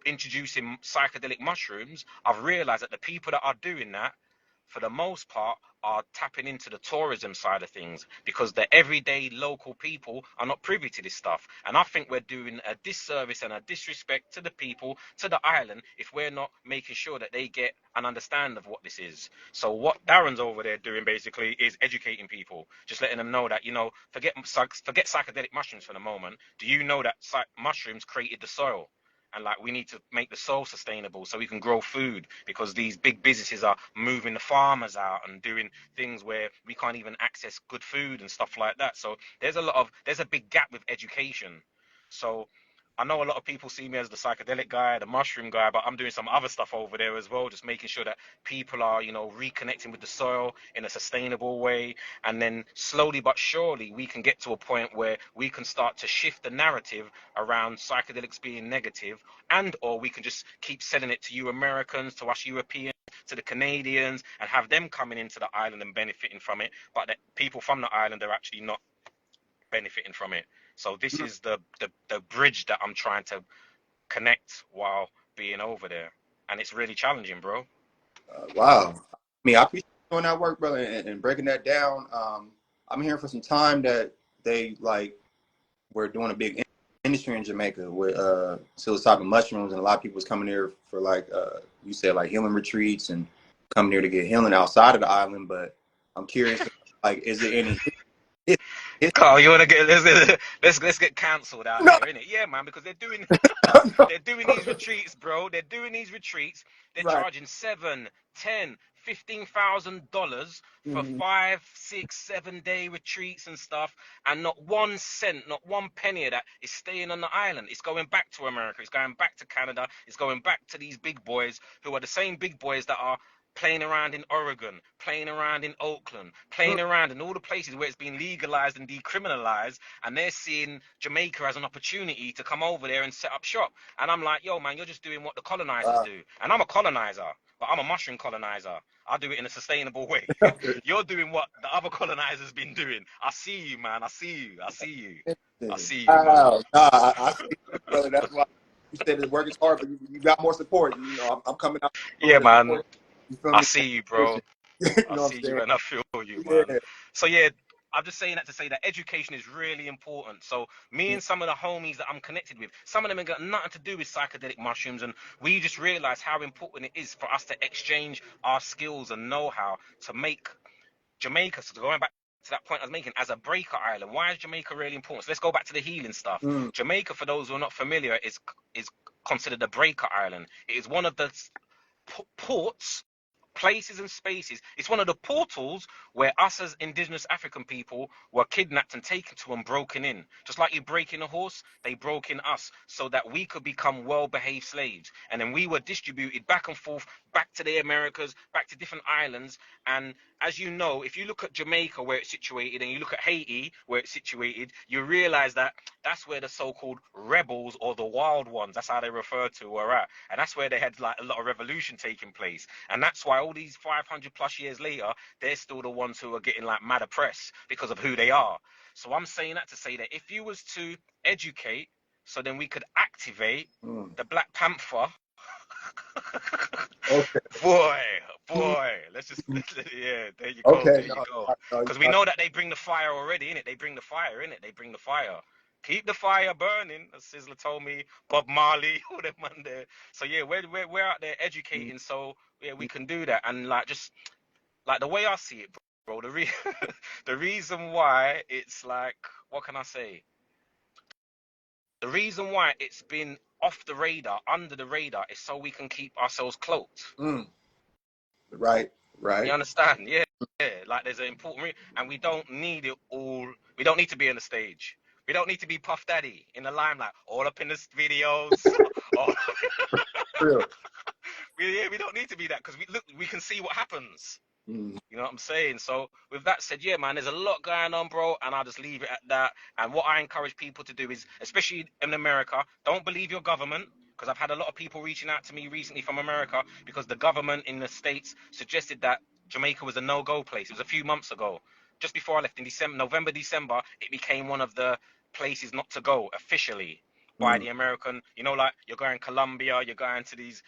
introducing psychedelic mushrooms, I've realized that the people that are doing that, for the most part, are tapping into the tourism side of things because the everyday local people are not privy to this stuff. And I think we're doing a disservice and a disrespect to the people, to the island, if we're not making sure that they get an understanding of what this is. So what Darren's over there doing basically is educating people, just letting them know that, forget psychedelic mushrooms for the moment. Do you know that mushrooms created the soil? And like, we need to make the soil sustainable so we can grow food, because these big businesses are moving the farmers out and doing things where we can't even access good food and stuff like that. So there's a big gap with education. So I know a lot of people see me as the psychedelic guy, the mushroom guy, but I'm doing some other stuff over there as well, just making sure that people are, reconnecting with the soil in a sustainable way. And then slowly but surely, we can get to a point where we can start to shift the narrative around psychedelics being negative, and or we can just keep selling it to you Americans, to us Europeans, to the Canadians, and have them coming into the island and benefiting from it, but that people from the island are actually not benefiting from it. So this is the bridge that I'm trying to connect while being over there, and it's really challenging, bro. Wow. I mean, I appreciate you doing that work, brother, and breaking that down. I'm hearing for some time that they like were doing a big industry in Jamaica with psilocybin mushrooms, and a lot of people was coming here for like you said, like healing retreats and coming here to get healing outside of the island. But I'm curious, like, is there any? Carl, you wanna get let's get cancelled out No, here, innit? Yeah, man, because they're doing no. they're doing these retreats, bro. They're doing these retreats. They're Right. charging $7, 10, $15,000 for Mhm. 5, 6, 7 day retreats and stuff, and not 1 cent, not one penny of that is staying on the island. It's going back to America. It's going back to Canada. It's going back to these big boys who are the same big boys that are playing around in Oregon, playing around in Oakland, playing around in all the places where it's been legalized and decriminalized, and they're seeing Jamaica as an opportunity to come over there and set up shop. And I'm like, yo, man, you're just doing what the colonizers do. And I'm a colonizer, but I'm a mushroom colonizer. I do it in a sustainable way. You're doing what the other colonizers been doing. I see you, man. I see you. I see you. I see you, man. Wow. Nah, I see you, brother. That's why you said the work is hard, but you got more support. You know, I'm coming out Yeah, to man. support. You feel I me? see you, bro. You I know what I'm see saying? you and I feel you, man. Yeah. So yeah, I'm just saying that to say that education is really important. So me and some of the homies that I'm connected with, some of them have got nothing to do with psychedelic mushrooms, and we just realize how important it is for us to exchange our skills and know-how to make Jamaica. So going back to that point I was making, as a breaker island, why is Jamaica really important? So let's go back to the healing stuff. Jamaica, for those who are not familiar, is considered a breaker island. It is one of the ports, places and spaces. It's one of the portals where us as indigenous African people were kidnapped and taken to and broken in. Just like you break in a horse, they broke in us so that we could become well-behaved slaves. And then we were distributed back and forth, back to the Americas, back to different islands. And as you know, if you look at Jamaica where it's situated and you look at Haiti where it's situated, you realize that that's where the so-called rebels or the wild ones, that's how they refer to, were at. And that's where they had like a lot of revolution taking place. And that's why all these 500 plus years later, they're still the ones who are getting like mad press because of who they are. So I'm saying that to say that if you was to educate, so then we could activate the Black Panther. Okay. boy, yeah, there you go, Okay. there you No, go. no, Because we know that they bring the fire already, innit? They bring the fire, innit? They bring the fire. Keep the fire burning, as Sizzler told me, Bob Marley, all them man there. So yeah, we're out there educating, so yeah, we can do that. And like just like the way I see it, bro, the reason why it's like, what can I say? The reason why it's been off the radar, under the radar, is so we can keep ourselves cloaked. Right. You Right. understand? Yeah. Like there's an important and we don't need it all. We don't need to be on the stage. We don't need to be Puff Daddy in the limelight, all up in the videos. All... Real. we don't need to be that because we can see what happens. You know what I'm saying? So with that said, yeah, man, there's a lot going on, bro, and I'll just leave it at that. And what I encourage people to do is, especially in America, don't believe your government, because I've had a lot of people reaching out to me recently from America because the government in the States suggested that Jamaica was a no-go place. It was a few months ago. Just before I left in November, December, it became one of the places not to go officially by the American, you know, like you're going Colombia, you're going to these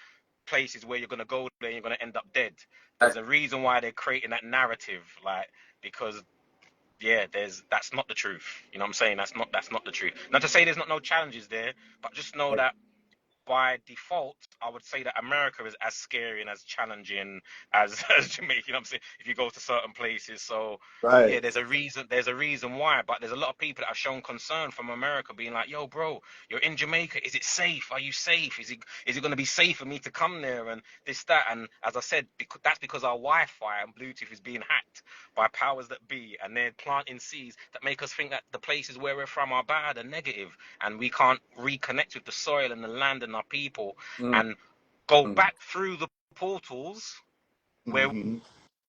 places where you're going to go there and you're going to end up dead. There's a reason why they're creating that narrative, like, because yeah, that's not the truth. You know what I'm saying? That's not the truth. Not to say there's no challenges there, but just know that by default, I would say that America is as scary and as challenging as Jamaica. You know what I'm saying? If you go to certain places, so yeah, Right. there's a reason. There's a reason why. But there's a lot of people that have shown concern from America, being like, "Yo, bro, you're in Jamaica. Is it safe? Are you safe? Is it going to be safe for me to come there and this that?" And as I said, that's because our Wi-Fi and Bluetooth is being hacked by powers that be, and they're planting seeds that make us think that the places where we're from are bad and negative, and we can't reconnect with the soil and the land and our people and go back through the portals where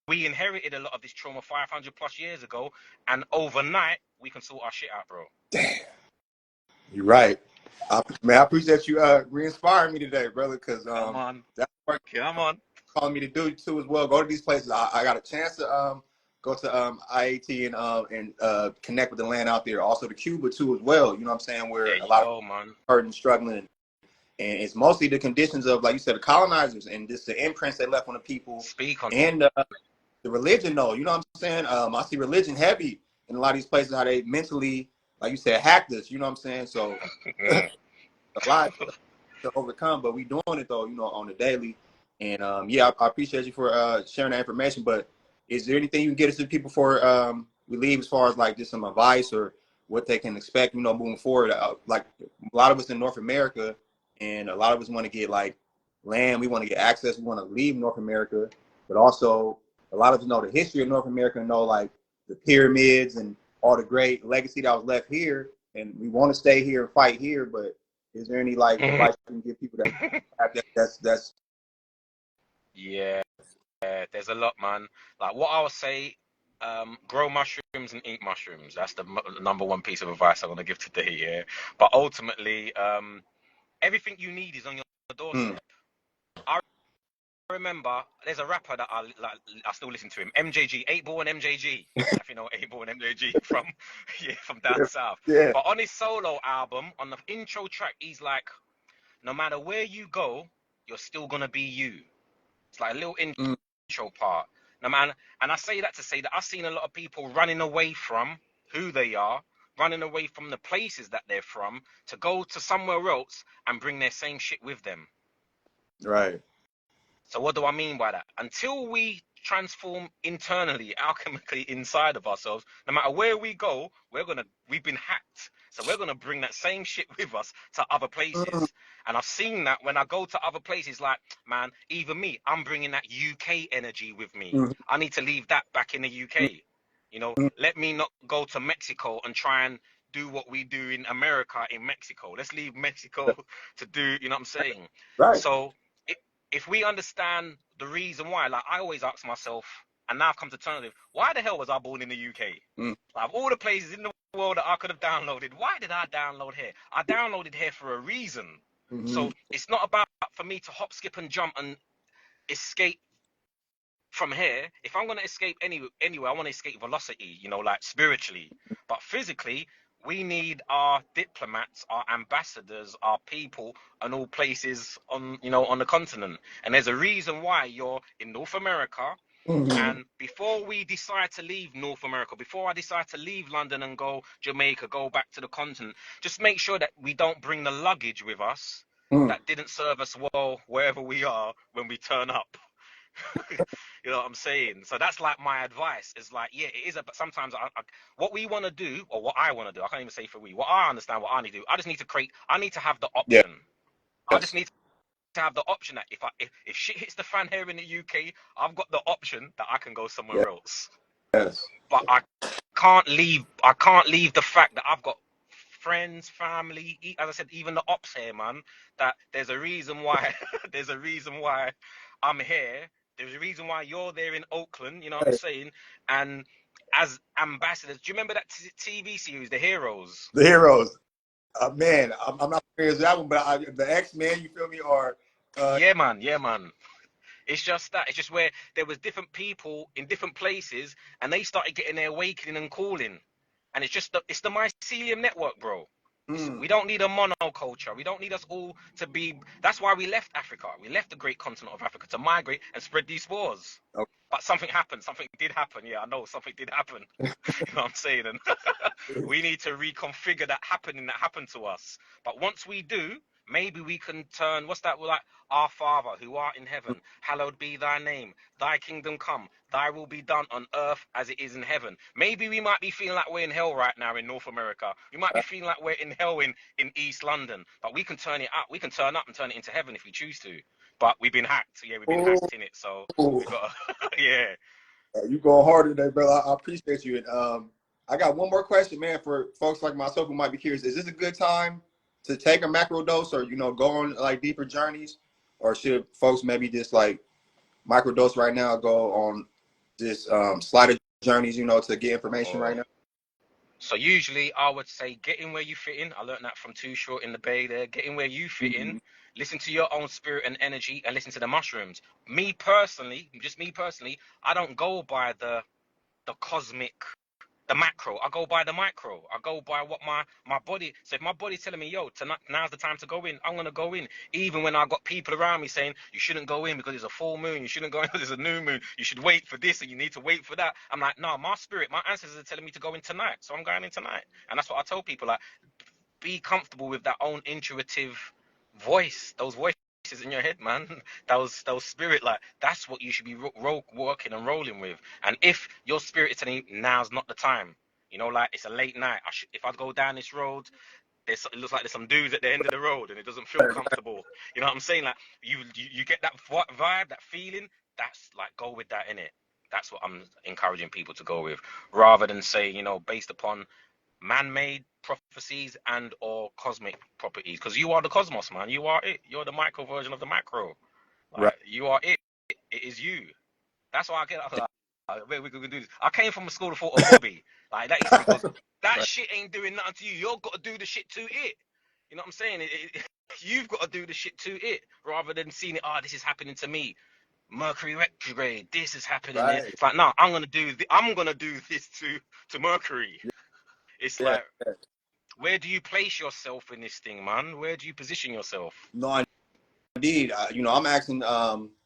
we inherited a lot of this trauma 500 plus years ago, and overnight we can sort our shit out, bro. Damn. You're right. I appreciate you re-inspiring me today, brother, because Come on, that's what come on. calling me to do too as well. Go to these places. I got a chance to go to IAT and connect with the land out there. Also to Cuba too as well. You know what I'm saying? Where There a you lot of go, man. hurt and struggling, and it's mostly the conditions of, like you said, the colonizers and just the imprints they left on the people Speak on it. and the religion. Though, you know what I'm saying? I see religion heavy in a lot of these places. How they mentally, like you said, hacked us. You know what I'm saying? So a lot to overcome, but we doing it though, you know, on the daily. And yeah, I appreciate you for sharing that information. But is there anything you can get us to people for we leave as far as like just some advice or what they can expect, you know, moving forward? Like a lot of us in North America, and a lot of us want to get like land, we want to get access, we want to leave North America, but also a lot of us know the history of North America, and know like the pyramids and all the great legacy that was left here, and we want to stay here and fight here. But is there any like advice you can give people that have that's Yeah. there's a lot, man. Like what I'll say, grow mushrooms and eat mushrooms. That's the number one piece of advice I'm gonna give today. Yeah, but ultimately, everything you need is on your Mm. doorstep. I remember there's a rapper that I still listen to him, MJG, 8 Ball and MJG. If you know 8 Ball and MJG from from down south. Yeah. But on his solo album, on the intro track, he's like, no matter where you go, you're still gonna be you. It's like a little Mm. intro part. No man, and I say that to say that I've seen a lot of people running away from who they are, running away from the places that they're from to go to somewhere else and bring their same shit with them. Right. So what do I mean by that? Until we transform internally, alchemically inside of ourselves, no matter where we go, we've been hacked. So we're gonna bring that same shit with us to other Mm. places. And I've seen that when I go to other places, like, man, even me, I'm bringing that UK energy with me. Mm. I need to leave that back in the Mm. UK. You know, Mm. let me not go to Mexico and try and do what we do in America in Mexico. Let's leave Mexico to do, you know what I'm saying? Right. So if we understand the reason why, like I always ask myself, and now I've come to terms with, why the hell was I born in the UK? Mm. Like, of all the places in the world that I could have downloaded, why did I download here? I downloaded here for a reason. Mm-hmm. So it's not about for me to hop, skip, and jump and escape from here. If I'm going to escape anywhere, I want to escape velocity, you know, like spiritually. But physically, we need our diplomats, our ambassadors, our people, and all places on, you know, on the continent. And there's a reason why you're in North America. Mm-hmm. And before we decide to leave North America, before I decide to leave London and go Jamaica, go back to the continent, just make sure that we don't bring the luggage with us Mm. that didn't serve us well wherever we are when we turn up. You know what I'm saying? So that's like my advice is like, yeah, it is but sometimes what we want to do, or what I want to do, I can't even say for we, what I understand, what I need to do, I just need to I need to have the Yeah. option. I just Yes. need to have the option that if shit hits the fan here in the UK, I've got the option that I can go Yes. somewhere else. Yes. But I can't leave the fact that I've got friends, family, as I said, even the ops here, man, that there's a reason why there's a reason why I'm here. There's a reason why you're there in Oakland, you know what I'm Right. saying? And as ambassadors, do you remember that TV series, The Heroes? The heroes. Man, I'm not familiar with that one, but the X-Men, you feel me? Or Yeah, man. Yeah, man. It's just that. It's just where there was different people in different places, and they started getting their awakening and calling. And it's the mycelium network, bro. mm. We don't need a monoculture. We don't need us all to be. That's why we left Africa. We left the great continent of Africa to migrate and spread these spores. Okay. But something happened. Something did happen. Yeah, I know something did happen. You know what I'm saying? And we need to reconfigure that happened to us. But once we do, maybe we can turn, what's that? We're like, our Father who art in heaven, hallowed be thy name, thy kingdom come, thy will be done on earth as it is in heaven. Maybe we might be feeling like we're in hell right now in North America. We might be feeling like we're in hell in East London. But we can turn it up. We can turn up and turn it into heaven if we choose to. But we've been hacked. Yeah, we've been Oh, hacked in it. So we got to, yeah. you going hard today, brother. I appreciate you. And I got one more question, man, for folks like myself who might be curious. Is this a good time to take a macro dose, or go on like deeper journeys, or should folks maybe just like microdose right now, go on just slider journeys, to get information right Oh. now? So usually I would say get in where you fit in. I learned that from Too Short in the Bay there. Get in where you fit in. Mm-hmm. Listen to your own spirit and energy and listen to the mushrooms. Me personally, just me personally, I don't go by the cosmic, the macro. I go by the micro. I go by what my body. So if my body's telling me, yo, tonight, now's the time to go in, I'm gonna go in. Even when I got people around me saying you shouldn't go in because it's a full moon, you shouldn't go in because it's a new moon, you should wait for this and you need to wait for that. I'm like, no, my spirit, my ancestors are telling me to go in tonight, so I'm going in tonight. And that's what I tell people, like, be comfortable with that own intuitive voice, those voices in your head, man. Those spirit, like, that's what you should be working and rolling with. And if your spirit is telling you now's not the time, like it's a late night, if I go down this road, it looks like there's some dudes at the end of the road and it doesn't feel comfortable. You know what I'm saying? Like you get that vibe, that feeling. That's like, go with that in it. That's what I'm encouraging people to go with, rather than say, based upon man-made prophecies and or cosmic properties, because you are the cosmos, man. You are it. You're the micro version of the macro. Right. Like, you are it. It is you. That's why I get up like, we can do this. I came from a school of thought of hobby. Like that is because that shit ain't doing nothing to you. You've got to do the shit to it. You know what I'm saying? You've got to do the shit to it rather than seeing it. Oh, this is happening to me. Mercury retrograde. This is happening. Right. It's like, no, I'm gonna do this to Mercury. It's Yeah. like, where do you place yourself in this thing, man? Where do you position yourself? No, indeed. You know, I'm asking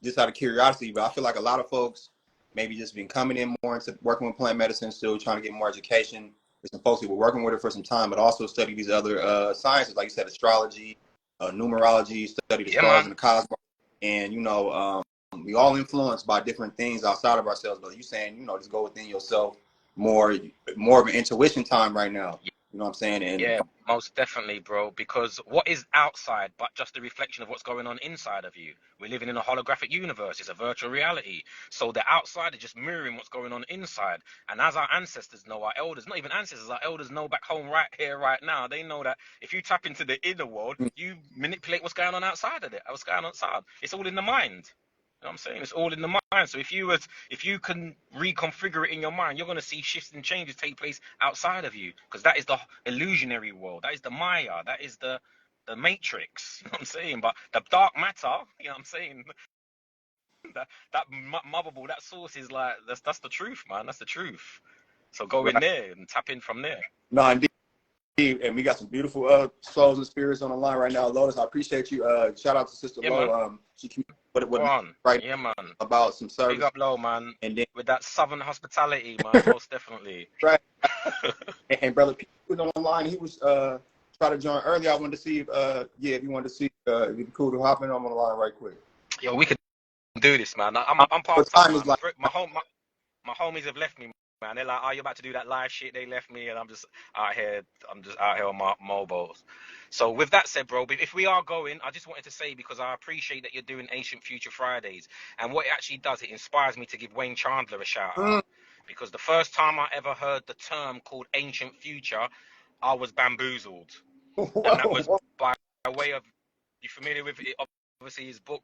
just out of curiosity, but I feel like a lot of folks maybe just been coming in more into working with plant medicine, still trying to get more education. There's some folks who were working with it for some time, but also study these other sciences, like you said, astrology, numerology, study the stars and the cosmos. And, you know, we all influenced by different things outside of ourselves. But you saying, you know, just go within yourself, more of an intuition time right now. You know what I'm saying? And yeah, most definitely, bro. Because what is outside but just a reflection of what's going on inside of you? We're living in a holographic universe. It's a virtual reality. So the outside is just mirroring what's going on inside. And as our ancestors know, our elders, not even ancestors, our elders know back home right here, right now. They know that if you tap into the inner world, you manipulate what's going on outside of it. What's going on outside. It's all in the mind. You know what I'm saying? It's all in the mind. So if you can reconfigure it in your mind, you're going to see shifts and changes take place outside of you, because that is the illusionary world. That is the Maya. That is the matrix. You know what I'm saying? But the dark matter, you know what I'm saying? that motherboard, that source is like, that's the truth, man. That's the truth. So go in there and tap in from there. no, indeed. And we got some beautiful souls and spirits on the line right now. Lotus, I appreciate you. Shout out to Sister Lo. She communicated right man. about some service. Big up, Lo, man. And then with that southern hospitality, man, most definitely. Right. and Brother Pete was on the line. He was trying to join earlier. I wanted to see if if you wanted to see if it'd be cool to hop in on the line right quick. Yo, we could do this, man. I'm part time. My homies have left me, man. They're like, "Oh, you're about to do that live shit." They left me, and I'm just out here on my mobiles. So with that said, bro, if we are going, I just wanted to say, because I appreciate that you're doing Ancient Future Fridays, and what it actually does, it inspires me to give Wayne Chandler a shout out, because the first time I ever heard the term called Ancient Future, I was bamboozled. Whoa, and that was by way of, you familiar with it? Obviously his book.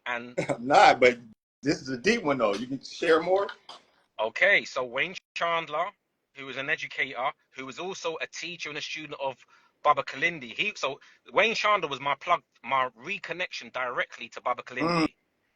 And I'm not, but this is a deep one though. You can share more. Okay, so Wayne Chandler, who was an educator, who was also a teacher and a student of Baba Kalindi. So Wayne Chandler was my reconnection directly to Baba Kalindi.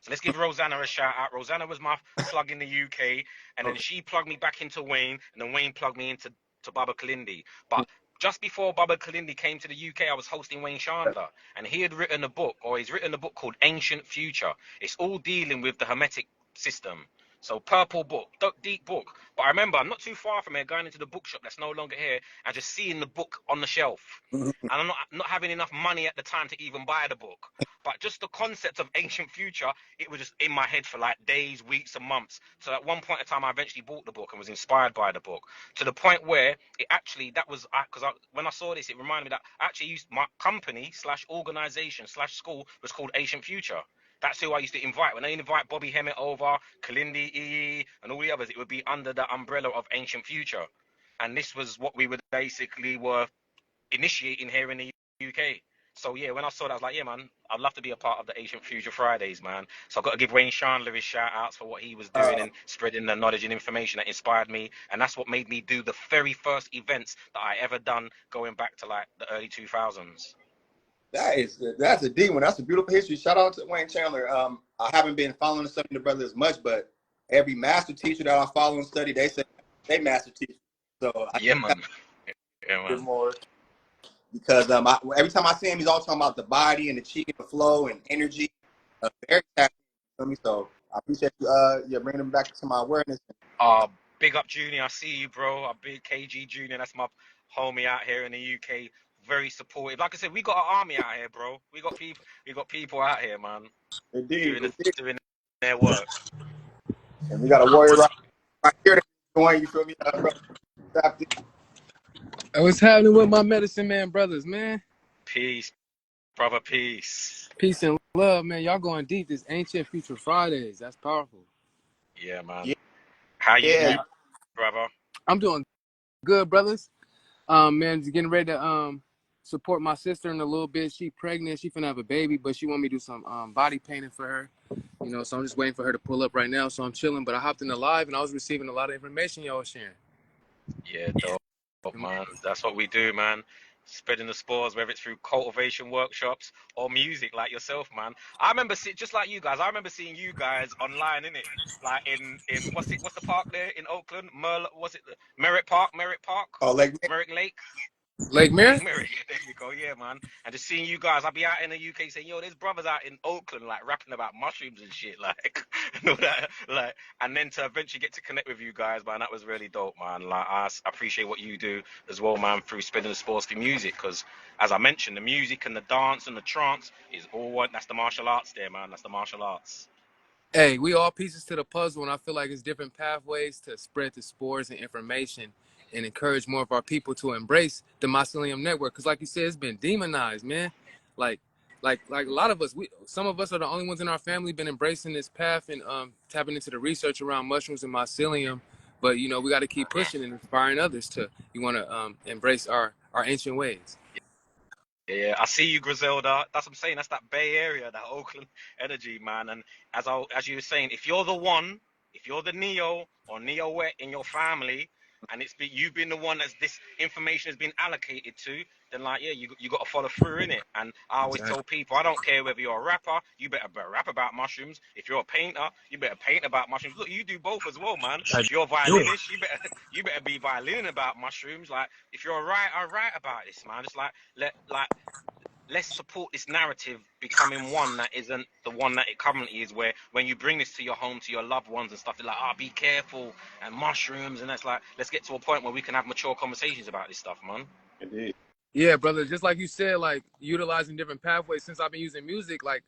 So let's give Rosanna a shout out. Rosanna was my plug in the UK, and then she plugged me back into Wayne, and then Wayne plugged me into Baba Kalindi. But just before Baba Kalindi came to the UK, I was hosting Wayne Chandler, and he's written a book called Ancient Future. It's all dealing with the Hermetic system. So purple book, deep book. But I remember I'm not too far from here, going into the bookshop that's no longer here, and just seeing the book on the shelf. And I'm not having enough money at the time to even buy the book. But just the concept of Ancient Future, it was just in my head for like days, weeks, and months. So at one point in time, I eventually bought the book and was inspired by the book, to the point where it actually, when I saw this, it reminded me that I actually used my company / organization / school was called Ancient Future. That's who I used to invite. When I invite Bobby Hemmett over, Kalindi, E, and all the others, it would be under the umbrella of Ancient Future. And this was what we were initiating here in the UK. So yeah, when I saw that, I was like, yeah, man, I'd love to be a part of the Ancient Future Fridays, man. So I've got to give Wayne Chandler his shout outs for what he was doing and spreading the knowledge and information that inspired me. And that's what made me do the very first events that I ever done, going back to like the early 2000s. That's a deep one. That's a beautiful history. Shout out to Wayne Chandler. I haven't been following and studying the brother as much, but every master teacher that I follow and study, they say they master teacher. So man. More because every time I see him, he's all talking about the body and the chi and the flow and energy. Very tapping. So I appreciate you bringing him back to my awareness. Big up Junior. I see you, bro. A big KG Junior. That's my homie out here in the UK. Very supportive. Like I said, we got an army out here, bro. We got people out here, man. Indeed. Doing their work. And we got a warrior right here going. You feel me, bro? What's happening with my medicine man brothers, man? Peace, brother. Peace. Peace and love, man. Y'all going deep. This Ancient Future Fridays. That's powerful. Yeah, man. Yeah. How you doing, brother? I'm doing good, brothers. Man, just getting ready to support my sister in a little bit. She pregnant. She finna have a baby, but she want me to do some body painting for her. You know, so I'm just waiting for her to pull up right now. So I'm chilling, but I hopped in the live and I was receiving a lot of information y'all was sharing. Yeah, dope, man. That's what we do, man. Spreading the spores, whether it's through cultivation workshops or music, like yourself, man. I remember just like you guys. I remember seeing you guys online, innit? Like in what's the park there in Oakland? Was it Merritt Park, Oh, like Merritt Lake? Lake Lake Mirror? Mary, there you go, yeah, man. And just seeing you guys, I'll be out in the UK saying, yo, there's brothers out in Oakland, like rapping about mushrooms and shit, like, you know that, like, and then to eventually get to connect with you guys, man, that was really dope, man. Like, I appreciate what you do as well, man, through spreading the sports through music, because as I mentioned, the music and the dance and the trance is all what, that's the martial arts there, man. That's the martial arts. Hey, we all pieces to the puzzle, and I feel like it's different pathways to spread the spores and information and encourage more of our people to embrace the mycelium network. Because, like you said, it's been demonized, man. Like, like a lot of us, some of us are the only ones in our family been embracing this path and tapping into the research around mushrooms and mycelium. But you know, we got to keep pushing and inspiring others to want to embrace our ancient ways. Yeah, I see you, Griselda. That's what I'm saying. That's that Bay Area, that Oakland energy, man. And as you were saying, if you're the one, if you're the Neo or Neo Wet in your family, and you've been the one that's this information has been allocated to, then like yeah, you got to follow through in it. And I always Exactly. tell people, I don't care whether you're a rapper, you better rap about mushrooms. If you're a painter, you better paint about mushrooms. Look, you do both as well, man. I If you're a do it. violinist, you better be violin about mushrooms. Like if you're a writer, write about this, man. Just let's support this narrative becoming one that isn't the one that it currently is, where when you bring this to your home, to your loved ones and stuff, they're like, oh, be careful, and mushrooms, and that's like, let's get to a point where we can have mature conversations about this stuff, man. indeed. Yeah, brother. Just like you said, like utilizing different pathways. Since I've been using music, like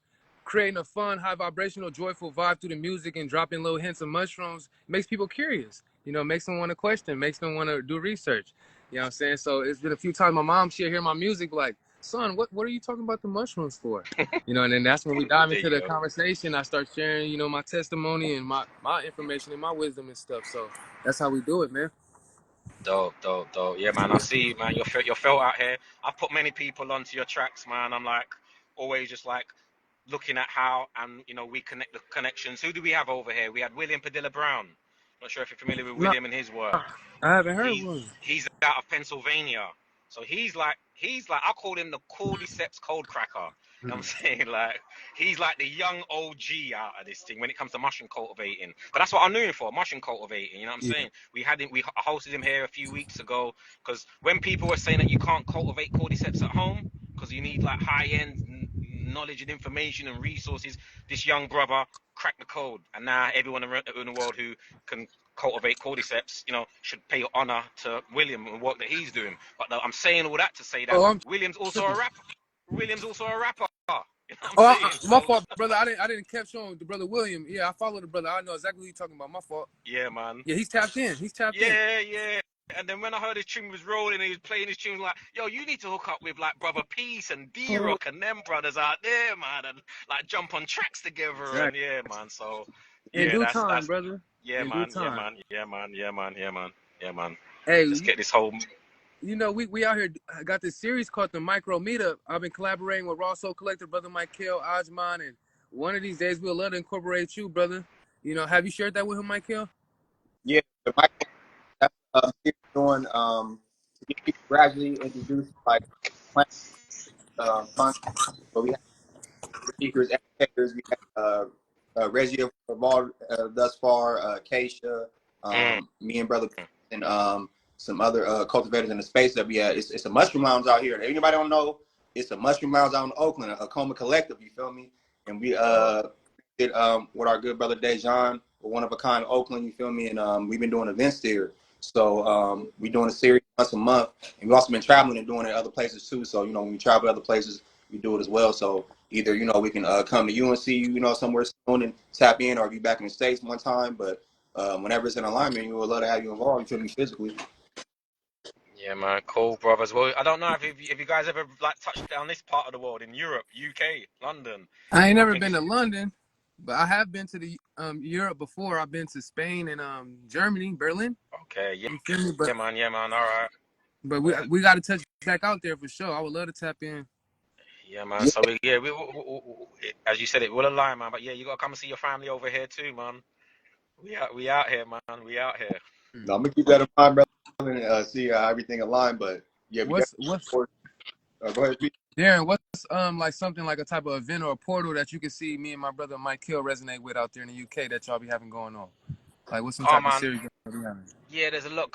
creating a fun, high vibrational, joyful vibe through the music and dropping little hints of mushrooms makes people curious. You know, makes them want to question, makes them want to do research. You know what I'm saying? So it's been a few times my mom, she'll hear my music like, son, what are you talking about the mushrooms for? You know, and then that's when we dive There into you the go. conversation. I start sharing, you know, my testimony and my information and my wisdom and stuff. So that's how we do it, man. Dope. Yeah, man, I see you, man. You're felt out here. I've put many people onto your tracks, man. I'm like always just like looking at how, and we connect the connections. Who do we have over here? We had William Padilla Brown. Not sure if you're familiar with No, William and his work. I haven't heard He's one. he's out of Pennsylvania. So he's like I call him the cordyceps cold cracker. You know what I'm saying? Like he's like the young OG out of this thing when it comes to mushroom cultivating. But that's what I knew him for, mushroom cultivating. You know what I'm Yeah. saying? We hosted him here a few weeks ago because when people were saying that you can't cultivate cordyceps at home because you need like high end knowledge and information and resources, this young brother cracked the code, and now everyone in the world who can cultivate cordyceps, should pay honor to William and the work that he's doing. But I'm saying all that to say that Oh, I'm William's also tripping. a rapper. William's also a rapper. You know what I'm Oh, saying? my So fault, brother. I didn't catch on the brother William. Yeah, I follow the brother. I know exactly what you're talking about. My fault. yeah, man. Yeah, he's tapped in. He's tapped in. Yeah. And then when I heard his tune was rolling and he was playing his tune, like, yo, you need to hook up with like Brother Peace and D-Rock and them brothers out there, man, and like jump on tracks together. And Exactly. yeah, man. So In yeah, due that's time, brother. yeah, In due man. Yeah, time. man. Yeah, man. Yeah, man. Yeah, man. Yeah, man. Hey, Let's get this whole you know, we out here got this series called the Micro Meetup. I've been collaborating with Raw Soul Collector, brother Michael Ajman, and one of these days we'll love to incorporate you, brother. You know, have you shared that with him, Michael? Yeah, the Michael, that's series doing to get people gradually introduced to like plant fun. But we have speakers, educators. We have Reggie involved thus far, Keisha, mm, me and brother, and some other cultivators in the space that we had. It's a mushroom lounge out here. If anybody don't know, it's a mushroom lounge out in Oakland, a Coma Collective. You feel me? And we did with our good brother Dejan, one of a kind Oakland. You feel me? And we've been doing events there. So we're doing a series once a month, and we've also been traveling and doing it other places too. So when we travel to other places, we do it as well. So either we can come to UNC, somewhere soon and tap in, or be back in the States one time. But whenever it's in alignment, we would love to have you involved. You feel me physically? yeah, man. Cool, brothers. Well, I don't know if you guys ever like touched down this part of the world in Europe, UK, London. I ain't I never think been it's to London, but I have been to the Europe before. I've been to Spain and Germany, Berlin. okay. Yeah, You feel me? yeah, man. Yeah, man. All right. But we got to touch back out there for sure. I would love to tap in. Yeah, man. Yeah. So as you said, it will align, man. But yeah, you gotta come and see your family over here too, man. We out here, man. We out here. No, I'm gonna keep that in mind, brother, and see how everything aligned. But yeah, we What's definitely. Go ahead, Pete. Darren? What's like something like a type of event or a portal that you can see me and my brother Mike Hill resonate with out there in the UK that y'all be having going on? Like what's some Oh type of man, series y'all be having? yeah, there's a lot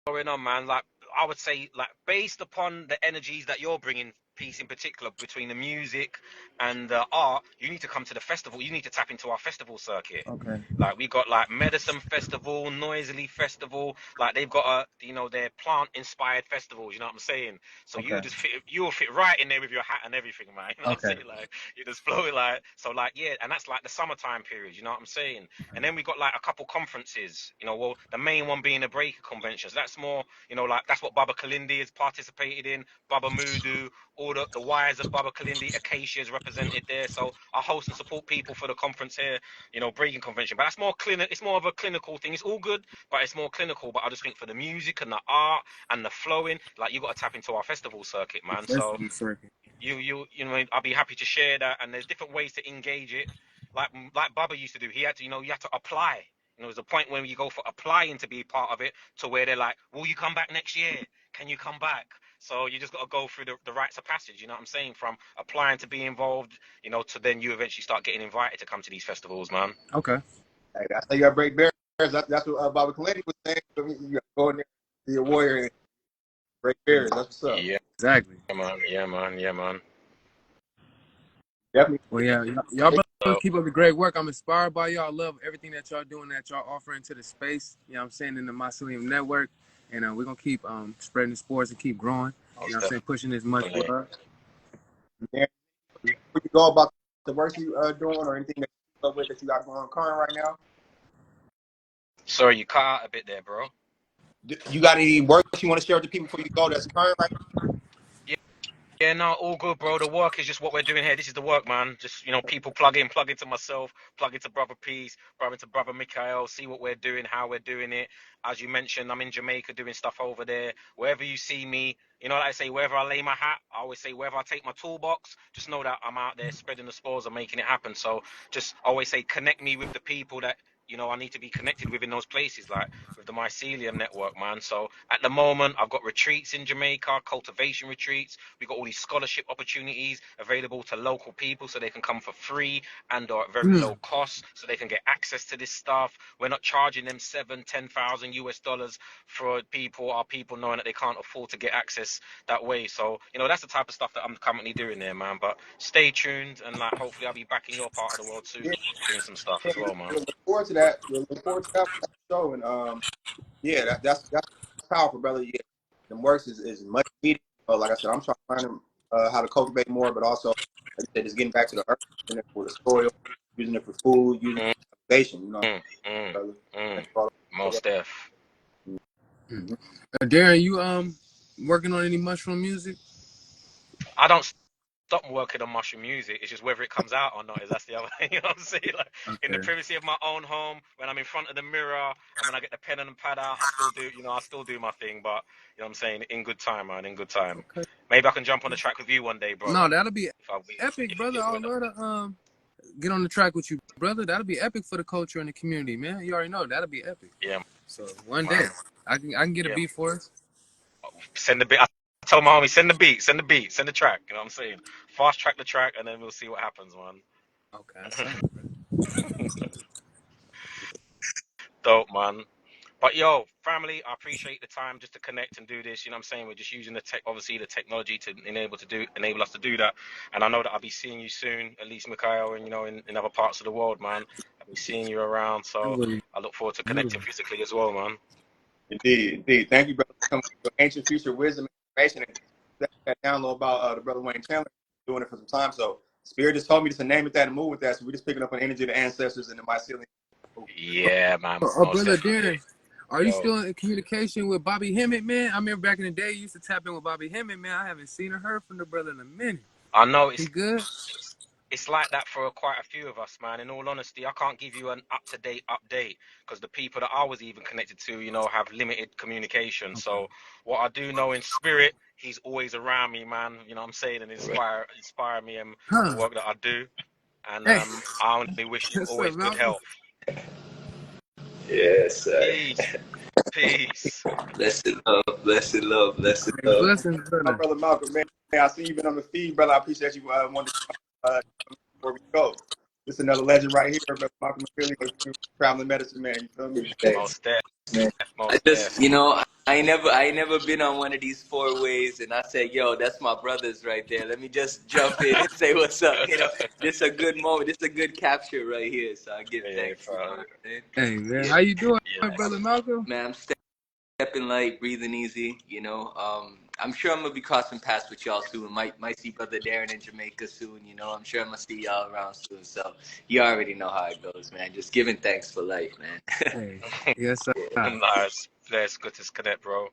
going on, man. Like I would say, like based upon the energies that you're bringing, piece in particular between the music and the art, you need to come to the festival. You need to tap into our festival circuit. Okay. Like we got like Medicine Festival, Noisily Festival. Like they've got their plant inspired festivals. You know what I'm saying? So Okay. you'll fit right in there with your hat and everything, man. You know what I'm Okay. saying? Like you just flow it like so. Like yeah, and that's like the summertime period. You know what I'm saying? And then we got like a couple conferences. You know, well the main one being the Breaker conventions. That's more, you know, like that's what Baba Kalindi has participated in. Baba Mudu, all the wires of Baba Kalindi, Acacia is represented there. So I host and support people for the conference here, you know, breaking convention. But that's more clinical. It's more of a clinical thing. It's all good, but it's more clinical. But I just think for the music and the art and the flowing, like you got to tap into our festival circuit, man. So Festival circuit. you know, I'll be happy to share that. And there's different ways to engage it, like Baba used to do. He had to, you know, you have to apply. You know, there's a point when you go for applying to be part of it, to where they're like, will you come back next year? Can you come back? So you just got to go through the rites of passage. You know what I'm saying? From applying to be involved, you know, to then you eventually start getting invited to come to these festivals, man. Okay. Hey, that's how you gotta break barriers. That's what Baba Kalindi was saying. So you gotta go in there, be a warrior, and break barriers. That's what's up. Yeah, Exactly. man. Yeah, man. Yeah, man. Definitely. Well, yeah, y'all brothers keep up the great work. I'm inspired by y'all. I love everything that y'all doing, that y'all offering to the space. You know what I'm saying, in the Mycelium Network. And we're going to keep spreading the spores and keep growing. You know what I'm saying, pushing as much Definitely. love. Yeah. Before you go about the work you doing or anything that you keep up with that you got going on current right now, Sorry, you cut out a bit there, bro. you got any work you want to share with the people before you go that's current right Yeah, no, all good, bro. The work is just what we're doing here. This is the work, man. Just, you know, people plug into myself, plug into Brother Peace, plug into Brother Mikhail, see what we're doing, how we're doing it. As you mentioned, I'm in Jamaica doing stuff over there. Wherever you see me, you know, like I say, wherever I lay my hat, I always say, wherever I take my toolbox, just know that I'm out there spreading the spores and making it happen. So just always say, connect me with the people that, you know, I need to be connected with in those places, like with the Mycelium Network, man. So at the moment, I've got retreats in Jamaica, cultivation retreats. We've got all these scholarship opportunities available to local people so they can come for free and or at very low cost, so they can get access to this stuff. We're not charging them $7,000-10,000 for our people knowing that they can't afford to get access that way. So, you know, that's the type of stuff that I'm currently doing there, man. But stay tuned, and like hopefully I'll be back in your part of the world soon now? doing some stuff Yeah, as well, man. we'll look forward to that. We'll look forward to that show. And yeah, that's powerful, brother. Yeah, the works is much needed. Like I said, I'm trying to learn how to cultivate more, but also, like I said, just getting back to the earth, using it for the soil, using it for food, using it Mm, for cultivation. You know, mm, mm, brother. mm. Thanks for all Most that. def. Darren, you working on any mushroom music? I don't stop working on mushroom music. It's just whether it comes out or not. That's the other thing. You know what I'm saying? Like in the Okay. privacy of my own home, when I'm in front of the mirror, and when I get the pen and the pad out, I still do my thing. But you know what I'm saying? In good time, man. In good time. Okay. Maybe I can jump on the track with you one day, brother. No, that'll be epic, If brother. I would love to get on the track with you, brother. That'll be epic for the culture and the community, man. You already know that'll be epic. yeah, So one day man. I can get a Yeah. beat for us. Send the beat. I tell my homie, send the beat, send the track. You know what I'm saying? Fast track the track, and then we'll see what happens, Okay, man. Dope, man. But yo, family, I appreciate the time just to connect and do this. You know what I'm saying? We're just using obviously the technology to enable us to do that. And I know that I'll be seeing you soon, at least Mikhail, and you know, in other parts of the world, man. I'll be seeing you around. So I look forward to connecting physically as well, man. Indeed, indeed. Thank you, brother, for coming with your ancient future wisdom and information and that download about the brother Wayne Chandler doing it for some time. So Spirit just told me to name it that and move with that. So we're just picking up on the energy of the ancestors and the mycelium. Yeah, man. Oh, Most brother definitely. Darren, are you Yo, still in communication with Bobby Hemmett, man? I remember back in the day you used to tap in with Bobby Hemmett, man. I haven't seen or heard from the brother in a minute. I know He good? it's like that for quite a few of us, man. In all honesty, I can't give you an up-to-date update because the people that I was even connected to, you know, have limited communication. Okay. So what I do know in spirit he's always around me, man. You know what I'm saying, and Right. inspire me and the Huh. work that I do. And Hey, I only wish him what's up, always good Malcolm? health. Yes, Peace, peace. blessed love, blessed love, blessed Hey, love. blessings, My brother. brother Malcolm, man, I see you been on the feed, brother. I appreciate you wanted before we go. This is another legend right here, brother Malcolm McFeely, traveling medicine man. You feel me? Thanks, Most deaf, man. I most just, deaf. I ain't never been on one of these four ways, and I said, yo, that's my brothers right there. Let me just jump in and say what's up. This a good moment. This a good capture right here. So I give Yeah, thanks. You know what I'm saying? Hey, man, Yeah, how you doing, yeah. brother Malcolm? man. I'm stepping light, breathing easy. I'm sure I'm gonna be crossing paths with y'all soon. Might see brother Darren in Jamaica soon. I'm sure I'm gonna see y'all around soon. So you already know how it goes, man. Just giving thanks for life, man. Hey, yes, sir. Nice. Bless. Good to connect, bro.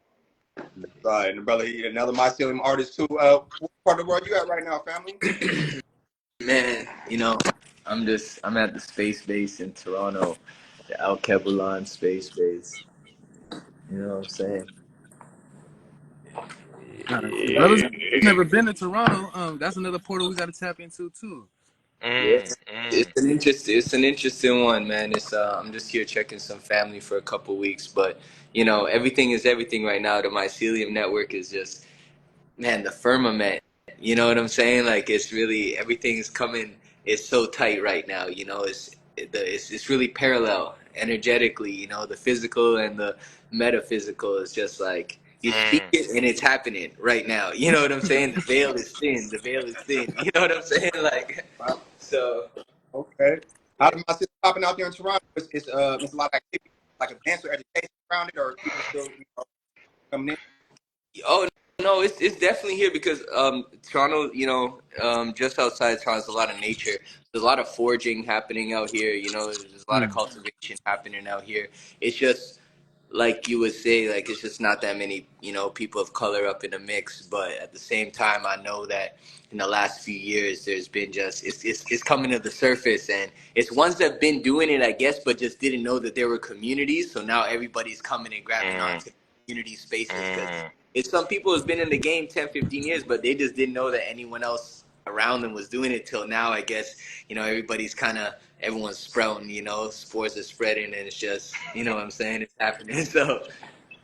Right, and the brother, another mycelium artist too. What part of the world you at right now, family? Man, I'm at the space base in Toronto, the Al Kebalan space base. You know what I'm saying? Brothers never been to Toronto. That's another portal we got to tap into too. Yeah, Mm, mm, it's an interesting one, man. I'm just here checking some family for a couple weeks, but everything is everything right now. The mycelium network is just, man, the firmament. You know what I'm saying? Like, it's really, everything's coming. It's so tight right now. It's really parallel energetically. The physical and the metaphysical is just like you speak mm. it and it's happening right now. You know what I'm saying? The veil is thin. The veil is thin. You know what I'm saying? Like, Wow. so. Okay. How Yeah. the mycelium popping out there in Toronto? It's a lot of activity, like events or education around it, or people still coming in. Oh no, it's definitely here because Toronto, just outside Toronto, there's a lot of nature. There's a lot of foraging happening out here. There's a lot of Mm. cultivation happening out here. It's just like you would say, like it's just not that many, people of color up in the mix. But at the same time, I know that in the last few years, there's been just it's coming to the surface, and it's ones that've been doing it, I guess, but just didn't know that there were communities. So now everybody's coming and grabbing Mm, onto community spaces because mm. it's some people who's been in the game 10, 15 years, but they just didn't know that anyone else around them was doing it till now. I guess, everyone's sprouting, spores are spreading, and it's just, what I'm saying, it's happening. So,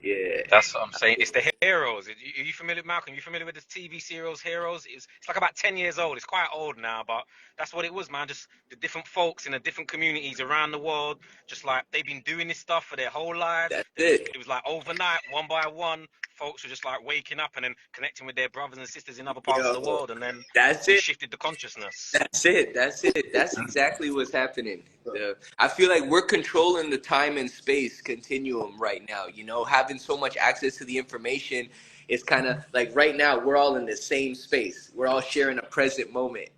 yeah. That's what I'm saying. It's the Heroes. Are you familiar, Malcolm? You familiar with the TV serials Heroes? It's like about 10 years old. It's quite old now, but that's what it was, man. Just the different folks in the different communities around the world, just like they've been doing this stuff for their whole lives. That's Then it. it was like overnight, one by one, folks were just like waking up and then connecting with their brothers and sisters in other parts of Yo, the world, and then that's we it. shifted the consciousness. That's it. That's it. That's exactly what's happening. I feel like we're controlling the time and space continuum right now. Having so much access to the information, it's kind of like right now we're all in the same space. We're all sharing a present moment,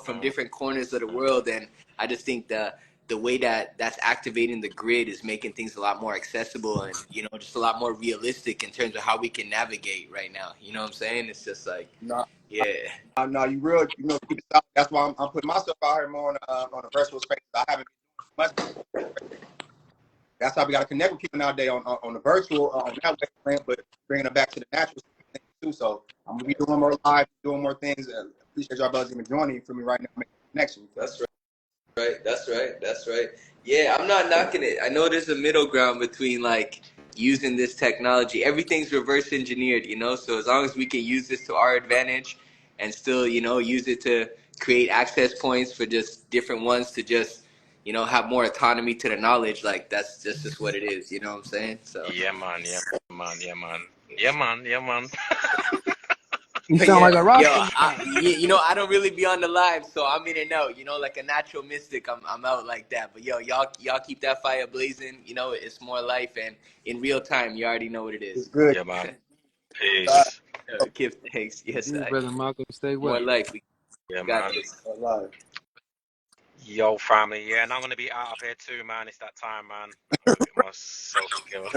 from Mm, different corners of the world. And I just think the way that's activating the grid is making things a lot more accessible and just a lot more realistic in terms of how we can navigate right now. You know what I'm saying? It's just like, No, yeah. no, you real, keep it solid. That's why I'm putting myself out here more on the virtual space. I haven't been much. That's how we got to connect with people nowadays on the virtual, on that way, but bringing it back to the natural thing too. So I'm gonna be doing more live, doing more things. Appreciate y'all brothers even joining for me right now, making a connection. That's right. That's right. That's right. Yeah, I'm not knocking it. I know there's a middle ground between like using this technology. Everything's reverse engineered, so as long as we can use this to our advantage and still, use it to create access points for just different ones to just, have more autonomy to the knowledge, like that's just what it is, you know what I'm saying? So yeah, man. Yeah, man. Yeah, man. Yeah, man. Yeah, man. You sound yeah, like a yo, roster man. I don't really be on the live, so I'm in and out. Like a natural mystic, I'm out like that. But yo, y'all keep that fire blazing. It's more life, and in real time, you already know what it It's is. good. Yeah, man. Peace. Give thanks. Yes, You, brother Malcolm, stay more well. life. We Yeah, got man. this. Alive. Yo, family, yeah, and I'm gonna be out of here too, man. It's that time, man. I gotta get myself together.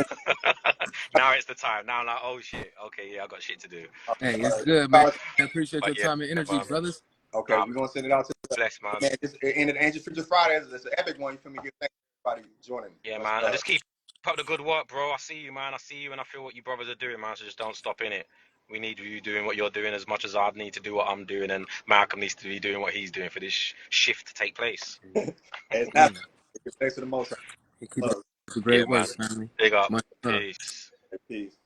Now it's the time. Now I'm like, oh shit. Okay, yeah, I got shit to do. Hey, it's good, man. I appreciate But your yeah, time and energy, man. brothers. Okay, God we're gonna send it out to bless, man. man. This and the Angel Future Fridays. It's an epic one. You feel me? Give thanks to everybody joining. Yeah, Much man. And love. just keep up the good work, bro. I see you, man. I see you, and I feel what you brothers are doing, man. So just don't stop in it. We need you doing what you're doing as much as I need to do what I'm doing, and Malcolm needs to be doing what he's doing for this shift to take place. It's happening. Respect to the most. Keep it High. up. It's a Yeah, great man. work, family. Big up. Much love. Peace. Peace.